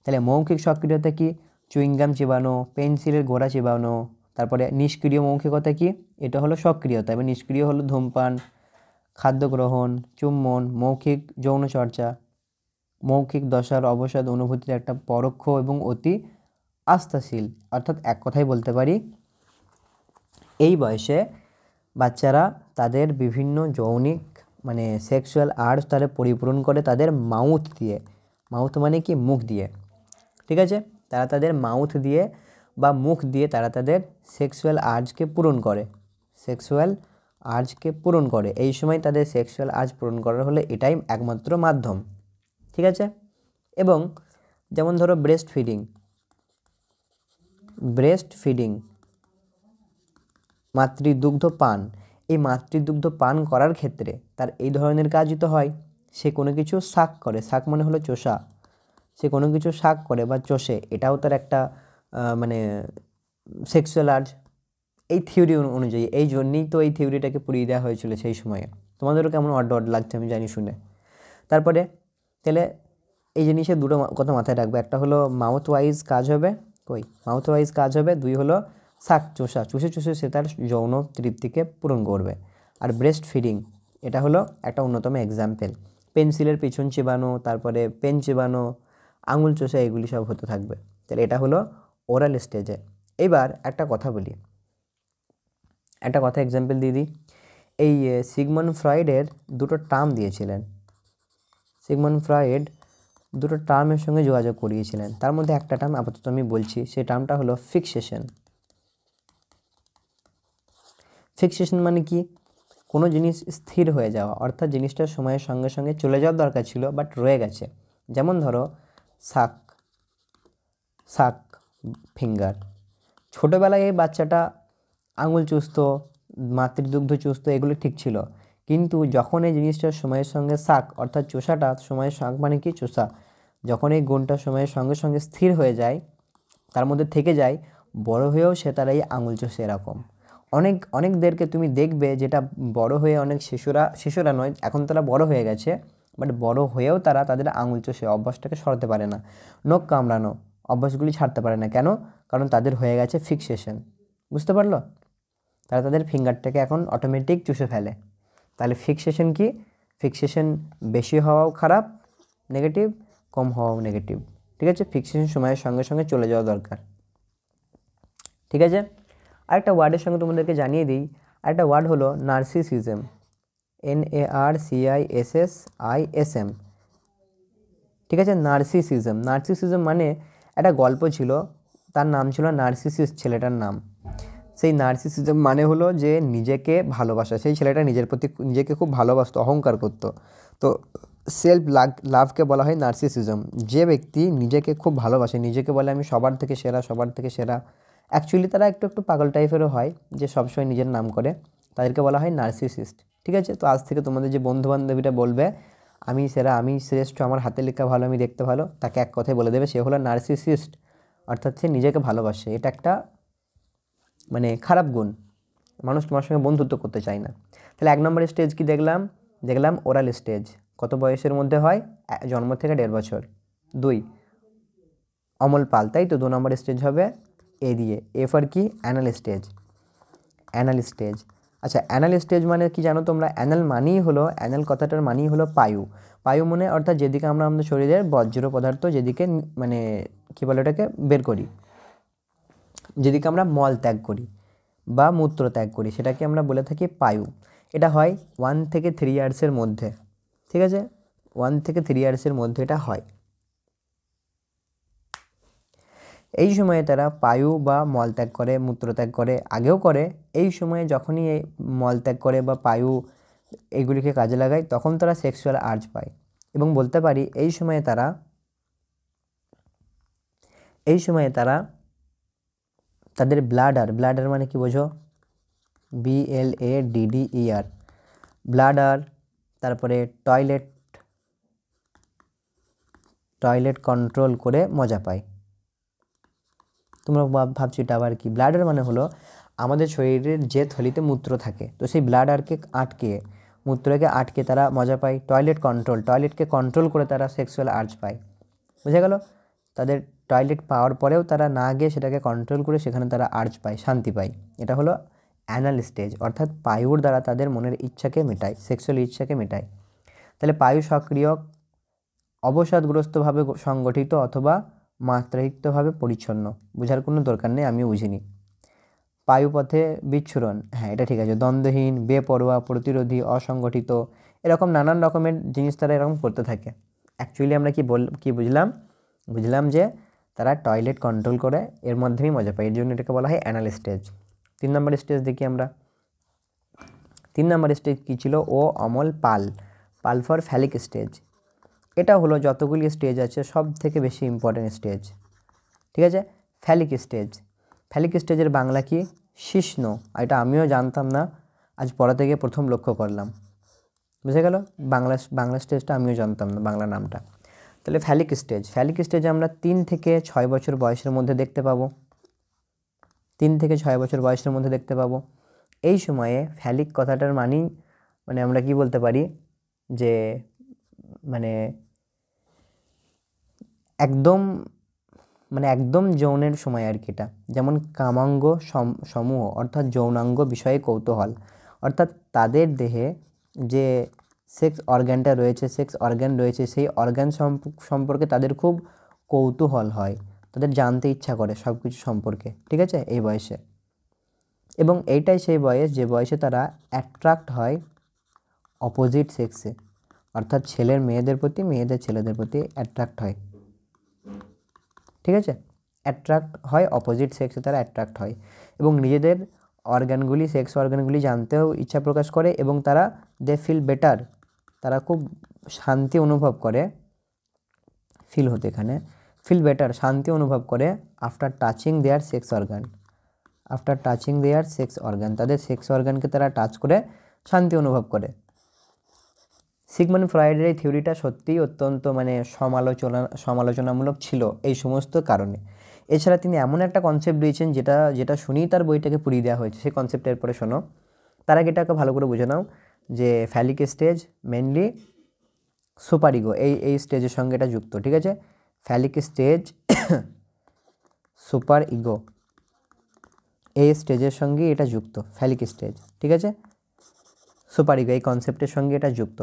তাহলে মৌখিক সক্রিয়তা কি? চুইংগাম চিবানো, পেন্সিলের গোড়া চিবানো। তারপরে নিষ্ক্রিয় মৌখিকতা কি? এটা হলো সক্রিয়তা, এবং নিষ্ক্রিয় হলো ধূমপান, খাদ্য গ্রহণ, চুম্বন। মৌখিক যৌনচর্চা, মৌখিক দশার অবসাদ অনুভূতির একটা পরোক্ষ এবং অতি আস্থাশীল। অর্থাৎ এক কথাই বলতে পারি, এই বয়সে বাচ্চারা তাদের বিভিন্ন যৌনিক মানে সেক্সুয়াল আর্টস তারা পরিপূরণ করে তাদের মাউথ দিয়ে। মাউথ মানে কি? মুখ দিয়ে। ঠিক আছে, তারা তাদের মাউথ দিয়ে বা মুখ দিয়ে তারা তাদের সেক্সুয়াল আর্জকে পূরণ করে। এই সময় তাদের সেক্সুয়াল আর্জ পূরণ করার হলে এটাই একমাত্র মাধ্যম। ঠিক আছে, এবং যেমন ধরো ব্রেস্ট ফিডিং, মাতৃদুগ্ধ পান। এই মাতৃদুগ্ধ পান করার ক্ষেত্রে তার এই ধরনের কাজই তো হয়। সে কোনো কিছু শাক করে, শাক মানে হলো চোষা। সে কোনো কিছু শাক করে বা চষে, এটাও তার একটা মানে সেক্সুয়াল আর্জ। এই থিওরি অনুযায়ী, এই জন্যই তো এই থিওরিটাকে পুড়িয়ে দেওয়া হয়েছিল সেই সময়ে। তোমাদেরও কেমন অড লাগছে আমি জানি শুনে। তারপরে তাহলে এই জিনিসের দুটো কথা মাথায় রাখবে, একটা হলো মাউথ ওয়াইজ কাজ হবে, 2 হলো শাক চুষে সে তার যৌন তৃপ্তিকে পূরণ করবে। আর ব্রেস্ট ফিডিং, এটা হলো একটা অন্যতম এক্সাম্পল। পেন্সিলের পিছন চেবানো, তারপরে পেন চেবানো, আঙুল চষা, এগুলি সব হতে থাকবে। তাহলে এটা হলো ওরাল স্টেজে। এবার একটা কথা এক্সাম্পল দিয়ে দিই। এই সিগমন্ড ফ্রয়েডের দুটো টার্ম দিয়েছিলেন। সিগমন্ড ফ্রয়েড দুটো টার্মের সঙ্গে যোগাযোগ করিয়েছিলেন। তার মধ্যে একটা টার্ম আপাতত আমি বলছি, সেই টার্মটা হলো ফিক্সেশন। মানে কি? কোনো জিনিস স্থির হয়ে যাওয়া, অর্থাৎ জিনিসটা সময়ের সঙ্গে সঙ্গে চলে যাওয়ার দরকার ছিল, বাট রয়ে গেছে। যেমন ধরো শাক ফিঙ্গার। ছোটোবেলায় এই বাচ্চাটা আঙুল চুষতো, মাতৃদুগ্ধ চুষতো, এগুলো ঠিক ছিল। কিন্তু যখন এই জিনিসটার সময়ের সঙ্গে অর্থাৎ চোষাটা সময়ের শাক মানে কি? চোষা। যখন এই গুণটা সময়ের সঙ্গে সঙ্গে স্থির হয়ে যায়, তার মধ্যে থেকে যায়, বড় হয়েও সে তার এই আঙুল চষে। এরকম অনেকদেরকে তুমি দেখবে, যেটা বড় হয়ে অনেক শিশুরা নয়, এখন তারা বড় হয়ে গেছে, বাট বড় হয়েও তারা তাদের আঙুল চষে অভ্যাসটাকে সরাতে পারে না। নখ কামড়ানো অভ্যাসগুলি ছাড়তে পারে না। কেন? কারণ তাদের হয়ে গেছে ফিক্সেশন। বুঝতে পারলো? তারা তাদের ফিঙ্গারটাকে এখন অটোমেটিক চুষে ফেলে। তাহলে ফিক্সেশন কি? ফিক্সেশন বেশি হওয়াও খারাপ, নেগেটিভ, কম হওয়াও নেগেটিভ। ঠিক আছে, ফিক্সেশন সময়ের সঙ্গে সঙ্গে চলে যাওয়া দরকার। ঠিক আছে, আরেকটা ওয়ার্ডের সঙ্গে তোমাদেরকে জানিয়ে দিই। আরেকটা ওয়ার্ড হলো নার্সিসিজম। NARCISSISM, ঠিক আছে। নার্সিসিজম, নার্সিসিজম মানে একটা গল্প ছিল, তার নাম ছিল নার্সিসিস, ছেলেটার নাম। সেই নার্সিসিজম মানে হলো যে নিজেকে ভালোবাসা। সেই ছেলেটা নিজের প্রতি নিজেকে খুব ভালোবাসতো, অহংকার করতো। তো সেলফ লাভকে বলা হয় নার্সিসিজম। যে ব্যক্তি নিজেকে খুব ভালোবাসে, নিজেকে বলে আমি সবার থেকে সেরা, সবার থেকে সেরা, অ্যাকচুয়ালি তারা একটু একটু পাগল টাইপেরও হয়, যে সবসময় নিজের নাম করে, তাদেরকে বলা হয় নার্সিসিস্ট, ঠিক আছে। তো আজ থেকে তোমাদের যে বন্ধুবান্ধবীরা বলবে আমি সেরা, আমি শ্রেষ্ঠ, আমার হাতে লেখা ভালো, আমি দেখতে ভালো, তাকে এক কথায় বলে দেবে সে হলো নার্সিসিস্ট, অর্থাৎ সে নিজেকে ভালোবাসে। এটা একটা মানে খারাপ গুণ, মানুষ তোমার সঙ্গে বন্ধুত্ব করতে চায় না। তাহলে 1 নম্বর স্টেজ কি দেখলাম? দেখলাম ওরাল স্টেজ, কত বয়সের মধ্যে হয়? জন্ম থেকে 1.5 বছর। 2 অমল পাল, তাই তো। 2 নম্বর স্টেজ হবে এ দিয়ে। এরপর কি? Anal stage, anal stage. আচ্ছা, অ্যানাল স্টেজ মানে কি জানো তোমরা? অ্যানাল মানেই হলো, অ্যানাল কথাটার মানেই হলো পায়ু। পায়ু মানে অর্থাৎ যেদিকে আমরা আমাদের শরীরের বর্জ্য পদার্থ যেদিকে মানে কী বলে ওটাকে বের করি, যেদিকে আমরা মল ত্যাগ করি বা মূত্র ত্যাগ করি, সেটাকে আমরা বলে থাকি পায়ু। এটা হয় 1 থেকে 3 ইয়ার্সের মধ্যে, ঠিক আছে। 1 থেকে 3 ইয়ার্সের মধ্যে এটা হয়। এই সময়ে তারা পায়ু বা মলত্যাগ করে, মূত্রত্যাগ করে, আগেও করে। এই সময়ে যখনই এই মলত্যাগ করে বা পায়ু এইগুলিকে কাজে লাগায়, তখন তারা সেক্সুয়াল আর্জ পায়। এবং বলতে পারি এই সময়ে তারা তাদের ব্লাডার মানে কি বোঝো? BLADDER, ব্লাডার, তারপরে টয়লেট কন্ট্রোল করে মজা পায়। তোমরা ভাবছো এটা আবার কি? ব্লাডার মানে হলো আমাদের শরীরের যে থলিতে মূত্র থাকে, তো সেই ব্লাডারকে আটকে, মূত্রকে আটকে তারা মজা পায়। টয়লেটকে কন্ট্রোল করে তারা সেক্সুয়াল আর্জ পায়। বুঝা গেল? তাদের টয়লেট পাওয়ার পরেও তারা না গিয়ে সেটাকে কন্ট্রোল করে সেখানে তারা আর্জ পায়, শান্তি পায়। এটা হলো অ্যানাল স্টেজ, অর্থাৎ পায়ুর দ্বারা তাদের মনের ইচ্ছাকে মেটায়, সেক্সুয়াল ইচ্ছাকে মেটায়। তাহলে পায়ু সক্রিয়, অবসাদগ্রস্তভাবে সংগঠিত অথবা মাত্রাতিরিক্তভাবে পরিচ্ছন্ন। বোঝার কোনো দরকার নেই, আমিও বুঝিনি। পায়ুপথে বিচ্ছুরণ, হ্যাঁ এটা ঠিক আছে। দ্বন্দ্বহীন, বেপরোয়া, প্রতিরোধী, অসংগঠিত, এরকম নানান রকমের জিনিস তারা এরকম করতে থাকে। অ্যাকচুয়ালি আমরা কি বুঝলাম যে তারা টয়লেট কন্ট্রোল করে, এর মাধ্যমেই মজা পায়, এর জন্য এটাকে বলা হয় অ্যানাল স্টেজ। 3 নম্বর স্টেজ দেখি আমরা। 3 নম্বর স্টেজ কী ছিল? ও অমল পাল ফর ফ্যালিক স্টেজ। এটা হলো যতগুলি স্টেজ আছে সব থেকে বেশি ইম্পর্টেন্ট স্টেজ, ঠিক আছে। ফ্যালিক স্টেজের বাংলা কি? শিশ্ন। এটা আমিও জানতাম না, আজ পড়া থেকে প্রথম লক্ষ্য করলাম। বুঝে গেল? বাংলা স্টেজটা আমিও জানতাম না, বাংলা নামটা। তাহলে ফ্যালিক স্টেজে আমরা 3 থেকে 6 বছর বয়সের মধ্যে দেখতে পাবো। 3 থেকে 6 বছর বয়সের মধ্যে দেখতে পাবো। এই সময়ে ফ্যালিক কথাটার মানে আমরা কি বলতে পারি যে মানে একদম যৌনের সময় আর কি এটা। যেমন কামাঙ্গ সমূহ অর্থাৎ যৌনাঙ্গ বিষয়ে কৌতূহল, অর্থাৎ তাদের দেহে যে সেক্স অর্গান রয়েছে, সেই অর্গান সম্পর্কে তাদের খুব কৌতূহল হয়, তাদের জানতে ইচ্ছা করে সব কিছু সম্পর্কে, ঠিক আছে, এই বয়সে। এবং এইটাই সেই বয়স যে বয়সে তারা অ্যাট্রাক্ট হয় অপোজিট সেক্সে, অর্থাৎ ছেলের মেয়েদের প্রতি, মেয়েদের ছেলেদের প্রতি অ্যাট্রাক্ট হয়, ঠিক আছে। অ্যাট্রাক্ট হয় অপোজিট সেক্সে, তারা অ্যাট্রাক্ট হয় এবং নিজেদের সেক্স অর্গানগুলি জানতেও ইচ্ছা প্রকাশ করে এবং তারা ফিল বেটার, তারা খুব শান্তি অনুভব করে, শান্তি অনুভব করে আফটার টাচিং দেয়ার সেক্স অর্গান, তাদের সেক্স অর্গানকে তারা টাচ করে শান্তি অনুভব করে। সিগমন্ড ফ্রয়েডের এই থিওরিটা সত্যিই অত্যন্ত সমালোচনামূলক ছিল এই সমস্ত কারণে। এছাড়া তিনি এমন একটা কনসেপ্ট দিয়েছেন যেটা শুনেই তার বইটাকে পুড়িয়ে দেওয়া হয়েছে। সেই কনসেপ্টের পরে শোনো, তার আগে এটাকে ভালো করে বুঝে নাও যে folic stage mainly super ego এই স্টেজের সঙ্গে এটা যুক্ত, ঠিক আছে। ফ্যালিক স্টেজ সুপার ইগো এই স্টেজের সঙ্গে এটা যুক্ত, ফ্যালিক স্টেজ, ঠিক আছে। সুপার ইগো এই কনসেপ্টের সঙ্গে এটা যুক্ত।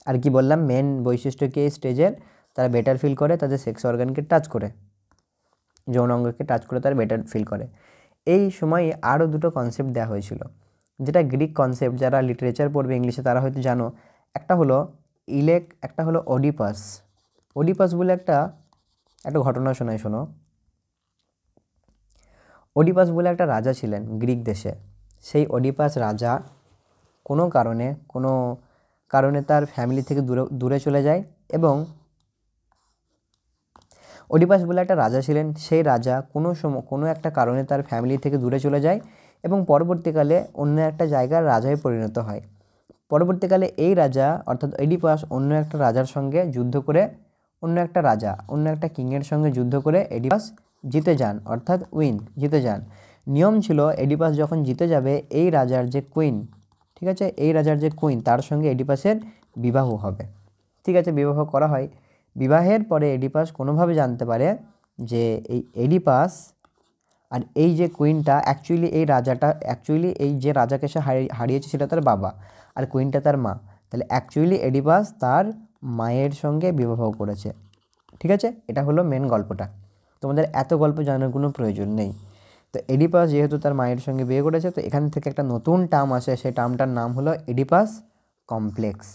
আর কি বললাম, মেন বৈশিষ্ট্য কি এই স্টেজের? তারা বেটার ফিল করে তাদের সেক্স অর্গানকে টাচ করে, যৌন অঙ্গকে টাচ করে তারা বেটার ফিল করে। এই সময় আরও দুটো কনসেপ্ট দেওয়া হয়েছিল। যেটা গ্রিক কনসেপ্ট, যারা লিটারেচার পড়বে ইংলিশে তারা হয়তো জানো। একটা হলো একটা হলো ওডিপাস। ওডিপাস বলে একটা ঘটনা শোনায়, শোনো। ওডিপাস বলে একটা রাজা ছিলেন গ্রিক দেশে। সেই ওডিপাস রাজা কোনো কারণে তার ফ্যামিলি থেকে দূরে চলে যায়, এবং ওডিপাস বলে একটা রাজা ছিলেন, সেই রাজা কোনো একটা কারণে তার ফ্যামিলি থেকে দূরে চলে যায় এবং পরবর্তীকালে অন্য একটা জায়গার রাজায় পরিণত হয়। পরবর্তীকালে এই রাজা অর্থাৎ ওডিপাস অন্য একটা রাজার সঙ্গে যুদ্ধ করে, অন্য একটা কিংয়ের সঙ্গে যুদ্ধ করে ওডিপাস জিতে যান, অর্থাৎ জিতে যান। নিয়ম ছিল ওডিপাস যখন জিতে যাবে এই রাজার যে কুইন, ঠিক আছে, এই রাজার যে কুইন তার সঙ্গে ওডিপাসের বিবাহ হবে। ঠিক আছে, বিবাহ করা হয়। বিবাহের পরে ওডিপাস কোনোভাবে জানতে পারে যে এই ওডিপাস আর এই যে কুইনটা অ্যাকচুয়ালি এই যে রাজাকে সে হারিয়েছে সেটা তার বাবা, আর কুইনটা তার মা। তাহলে অ্যাকচুয়ালি ওডিপাস তার মায়ের সঙ্গে বিবাহ করেছে। ঠিক আছে, এটা হলো মেন গল্পটা। তোমাদের এত গল্প জানার কোনো প্রয়োজন নেই। তো ওডিপাস যেহেতু তার মায়ের সঙ্গে বিয়ে করেছে, তো এখান থেকে একটা নতুন টার্ম আসে, সেই টার্মটার নাম হলো ওডিপাস কমপ্লেক্স।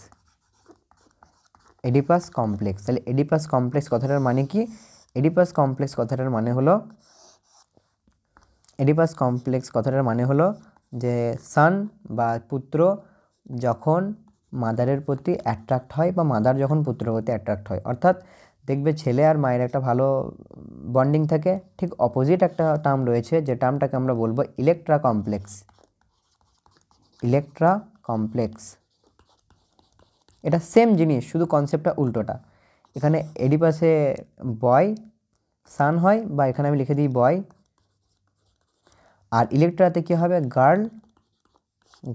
Oedipus complex. তাহলে ওডিপাস কমপ্লেক্স কথাটার মানে কি? ওডিপাস কমপ্লেক্স কথাটার মানে হলো যে সান বা পুত্র যখন মাদারের প্রতি অ্যাট্রাক্ট হয়, বা মাদার যখন পুত্রের প্রতি অ্যাট্রাক্ট হয়, অর্থাৎ দেখবে ছেলে আর মায়ের একটা ভালো বন্ডিং থাকে। ঠিক অপোজিট একটা টার্ম রয়েছে, যে টার্মটাকে আমরা বলবো ইলেকট্রা কমপ্লেক্স। এটা সেম জিনিস, শুধু কনসেপ্টটা উল্টোটা। এখানে ওডিপাসে বয় সান হয়, বা এখানে আমি লিখে দিই বয়, আর ইলেকট্রাতে কী হবে?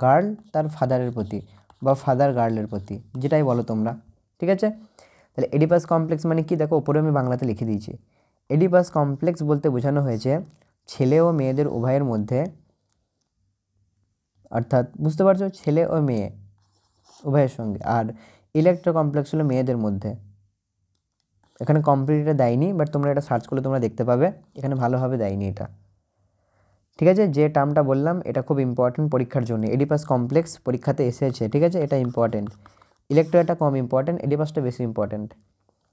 গার্ল তার ফাদারের প্রতি, বা ফাদার গার্লের প্রতি, যেটাই বলো তোমরা। ঠিক আছে, তাহলে ওডিপাস কমপ্লেক্স মানে কি? দেখো ওপরে আমি বাংলাতে লিখে দিয়েছি। ওডিপাস কমপ্লেক্স বলতে বোঝানো হয়েছে ছেলে ও মেয়েদের উভয়ের মধ্যে, অর্থাৎ বুঝতে পারছো, ছেলে ও মেয়ে উভয়ের সঙ্গে। আর ইলেকট্রা কমপ্লেক্স হলো মেয়েদের মধ্যে। এখানে কমপ্লিটটা দেয়নি, বাট তোমরা এটা সার্চ করলে তোমরা দেখতে পাবে, এখানে ভালোভাবে দেয়নি এটা। ঠিক আছে, যে টার্মটা বললাম এটা খুব ইম্পর্টেন্ট পরীক্ষার জন্য। ওডিপাস কমপ্লেক্স পরীক্ষাতে এসেছে, ঠিক আছে, এটা ইম্পর্টেন্ট। ইলেকট্রাটা কম ইম্পর্টেন্ট, ওডিপাসটা বেশি ইম্পর্টেন্ট।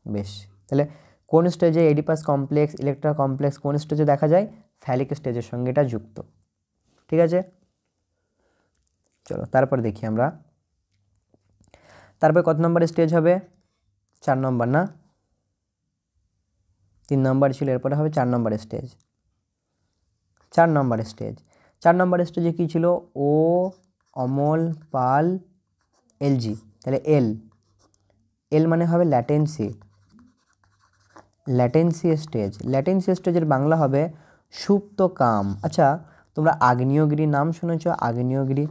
বেশ, তাহলে কোন স্টেজে ওডিপাস কমপ্লেক্স, ইলেকট্রা কমপ্লেক্স কোন স্টেজে দেখা যায়? ফ্যালিক স্টেজের সঙ্গে এটা যুক্ত। ঠিক আছে, চলো তারপর দেখি আমরা। তারপর কত নম্বর স্টেজ হবে? 4 নম্বর না, 3 নম্বর ছিল, এরপরে হবে 4 নম্বর স্টেজ। 4 নম্বর স্টেজে কী ছিল? ও, অমল, পাল, এলজি। তাহলে এল মানে হবে ল্যাটেন্সি স্টেজের বাংলা হবে সুপ্ত কাম। আচ্ছা, তোমরা আগ্নেয়গিরি নাম শুনেছ? আগ্নেয়গিরি,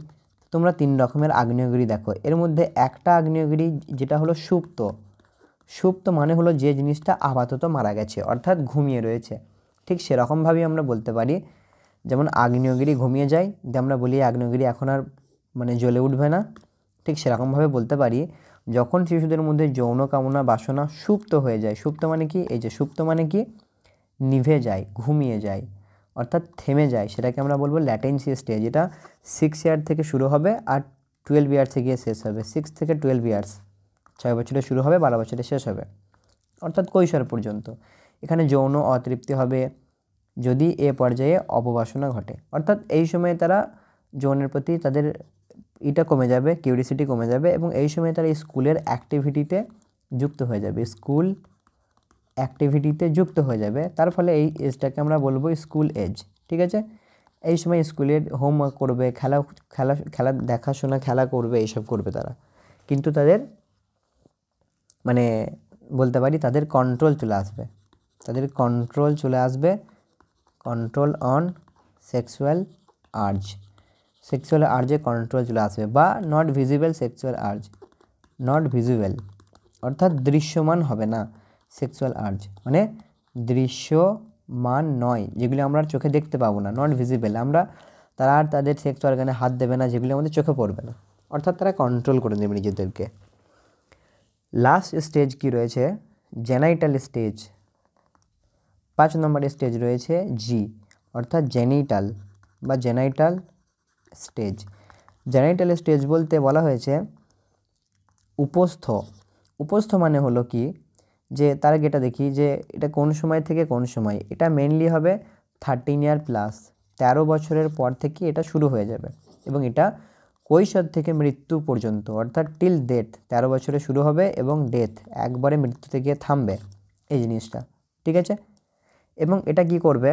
তোমরা 3 রকমের আগ্নেয়গিরি দেখো। এর মধ্যে একটা আগ্নেয়গিরি যেটা হলো সুপ্ত মানে হলো যে জিনিসটা আপাতত মারা গেছে, অর্থাৎ ঘুমিয়ে রয়েছে। ঠিক সেরকমভাবেই আমরা বলতে পারি, যেমন আগ্নেয়গিরি ঘুমিয়ে যায়, যে আমরা বলি আগ্নেয়গিরি এখন আর মানে জ্বলে উঠবে না। ঠিক সেরকমভাবে বলতে পারি যখন শিশুদের মধ্যে যৌন কামনা বাসনা সুপ্ত হয়ে যায়। সুপ্ত মানে কি? এই যে সুপ্ত মানে কি? নিভে যায়, ঘুমিয়ে যায়, অর্থাৎ থেমে যায়, সেটাকে আমরা বলবো ল্যাটেন্সি স্টেজ। এটা 6 ইয়ার থেকে শুরু হবে আর 12 ইয়ার্সে গিয়ে শেষ হবে। 6 থেকে 12 ইয়ার্স, 6 বছরে শুরু হবে, 12 বছরে শেষ হবে, অর্থাৎ কৈশোর পর্যন্ত। এখানে যৌন অতৃপ্তি হবে যদি এ পর্যায়ে অপবাসনা ঘটে, অর্থাৎ এই সময়ে তারা যৌনের প্রতি তাদের এটা কমে যাবে, কিউরিসিটি কমে যাবে, এবং এই সময় তারা স্কুলের অ্যাক্টিভিটিতে যুক্ত হয়ে যাবে। তার ফলে এই এজটাকে আমরা বলবো স্কুল এজ। ঠিক আছে, এই সময় স্কুলের হোমওয়ার্ক করবে, খেলা দেখাশোনা, খেলা করবে, এইসব করবে তারা। কিন্তু তাদের মানে বলতে পারি তাদের কন্ট্রোল চলে আসবে, কন্ট্রোল অন সেক্সুয়াল আর্জে কন্ট্রোল চলে আসবে, বা নট ভিজিবল সেক্সুয়াল আর্জ, অর্থাৎ দৃশ্যমান হবে না সেক্সুয়াল আর্জ, মানে দৃশ্যমান নয়, যেগুলি আমরা চোখে দেখতে পাবো না, নট ভিজিবল। তারা আর তাদের সেক্স অর্গানে হাত দেবে না, যেগুলি আমাদের চোখে পড়বে না, অর্থাৎ তারা কন্ট্রোল করে নেবে নিজেদেরকে। লাস্ট স্টেজ কি রয়েছে? Genital stage. 5 নম্বর স্টেজ রয়েছে জি, অর্থাৎ জেনিটাল স্টেজ। জেনাইটাল স্টেজ বলতে বলা হয়েছে উপস্থ। উপস্থ মানে হলো কি, যে তার আগে এটা দেখি যে এটা কোন সময় থেকে কোন সময়। এটা মেনলি হবে 13 ইয়ার প্লাস, 13 বছরের পর থেকে এটা শুরু হয়ে যাবে, এবং এটা কৈশোর থেকে মৃত্যু পর্যন্ত, অর্থাৎ টিল ডেথ 13 বছরে শুরু হবে এবং ডেথ একবারে মৃত্যুতে গিয়ে থামবে এই জিনিসটা, ঠিক আছে। এবং এটা কি করবে,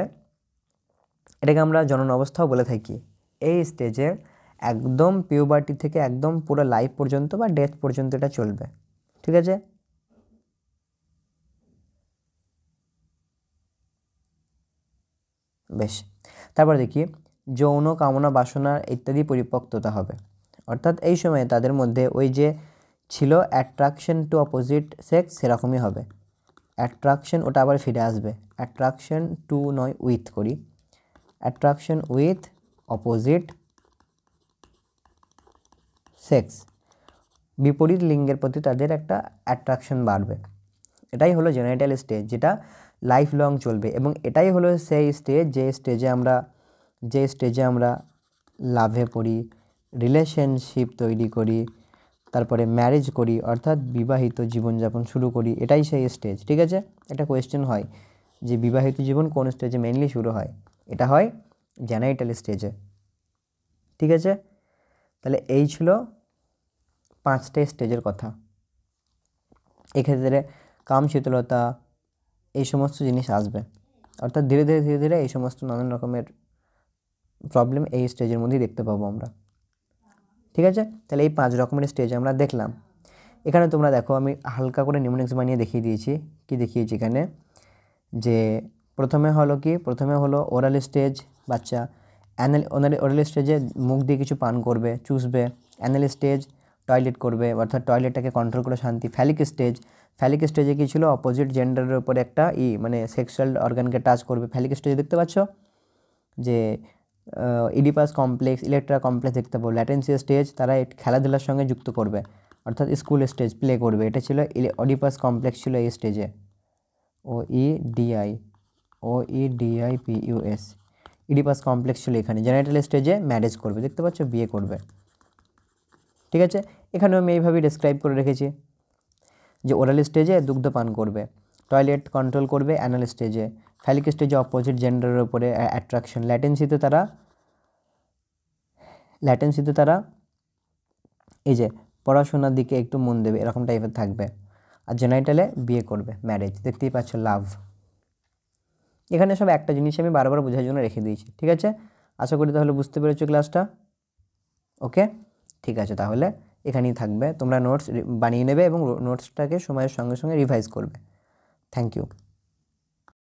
এটাকে আমরা জনন অবস্থাও বলে থাকি। এই স্টেজে একদম পিউবার্টি থেকে একদম পুরো লাইফ পর্যন্ত বা ডেথ পর্যন্ত এটা চলবে, ঠিক আছে। বেশ, তারপর দেখি যৌন কামনা বাসনা ইত্যাদি পরিপক্কতা হবে, অর্থাৎ এই সময়ে তাদের মধ্যে ওই যে ছিল অ্যাট্রাকশন টু অপোজিট সেক্স সেরকমই হবে। অ্যাট্রাকশন, ওটা আবার ফিরে আসবে, অ্যাট্রাকশন টু নয় উইথ করি, অ্যাট্রাকশন উইথ অপোজিট সেক্স, বিপরীত লিঙ্গের প্রতি তাদের একটা অ্যাট্রাকশন বাড়বে। এটাই হলো জেনাইটাল স্টেজ, যেটা লাইফ লং চলবে। এবং এটাই হলো সেই স্টেজ যে স্টেজে আমরা লাভে পড়ি, রিলেশনশিপ তৈরি করি, তারপরে ম্যারেজ করি, অর্থাৎ বিবাহিত জীবনযাপন শুরু করি। এটাই সেই স্টেজ, ঠিক আছে। একটা কোয়েশ্চেন হয় যে বিবাহিত জীবন কোন স্টেজে মেনলি শুরু হয়, এটা হয় জেনাইটাল স্টেজে, ঠিক আছে। তাহলে এই ছিল 5টে স্টেজের কথা। এক্ষেত্রে কাম, শীতলতা, এই সমস্ত জিনিস আসবে, অর্থাৎ ধীরে ধীরে এই সমস্ত নানান রকমের প্রবলেম এই স্টেজের মধ্যেই দেখতে পাবো আমরা, ঠিক আছে। তাহলে এই 5 রকমের স্টেজ আমরা দেখলাম। এখানে তোমরা দেখো আমি হালকা করে নিউমেরিক্স বানিয়ে দেখিয়ে দিয়েছি। কি দেখিয়েছি এখানে, যে প্রথমে হলো ওরাল স্টেজ, বাচ্চা ওরাল স্টেজে মুখ দিয়ে কিছু পান করবে, চুষবে। অ্যানাল স্টেজ টয়লেট করবে, অর্থাৎ টয়লেটটাকে কন্ট্রোল করে শান্তি। ফ্যালিক স্টেজে কি ছিল, অপোজিট জেন্ডারের উপরে একটা মানে সেক্সুয়াল অর্গানকে টাচ করবে। ফ্যালিক স্টেজে দেখতে পাচ্ছ যে ইডিপাস কমপ্লেক্স, ইলেকট্রা কমপ্লেক্স দেখতে পাবো। ল্যাটেন্সি স্টেজ তারা খেলাধুলার সঙ্গে যুক্ত করবে, অর্থাৎ স্কুল স্টেজ প্লে করবে। এটা ছিল অডিপাস কমপ্লেক্স ছিল এই স্টেজে, OEDIPUS, ইডিপাস কমপ্লেক্স ছিল এখানে। জেনাইটাল স্টেজে ম্যারেজ করবে, দেখতে পাচ্ছ, বিয়ে করবে, ঠিক আছে। এখানেও আমি এইভাবেই ডেসক্রাইব করে রেখেছি যে ওরাল স্টেজে দুগ্ধপান করবে, টয়লেট কন্ট্রোল করবে অ্যানাল স্টেজে, ফ্যালিক স্টেজে অপোজিট জেন্ডারের উপরে অ্যাট্রাকশন, ল্যাটেন্সিতে তারা এই যে পড়াশোনার দিকে একটু মন দেবে, এরকম টাইপের থাকবে। আর জেনাইটালে বিয়ে করবে, ম্যারেজ, দেখতেই পাচ্ছ, লাভ। এখানে সব একটা জিনিস আমি বারবার বোঝার জন্য রেখে দিয়েছি, ঠিক আছে। আশা করি তাহলে বুঝতে পেরেছো ক্লাসটা, ওকে, ঠিক আছে। তাহলে এখানেই থাকবে, তোমরা নোটস বানিয়ে নেবে এবং নোটসটাকে সময়ের সঙ্গে সঙ্গে রিভাইজ করবে। Thank you.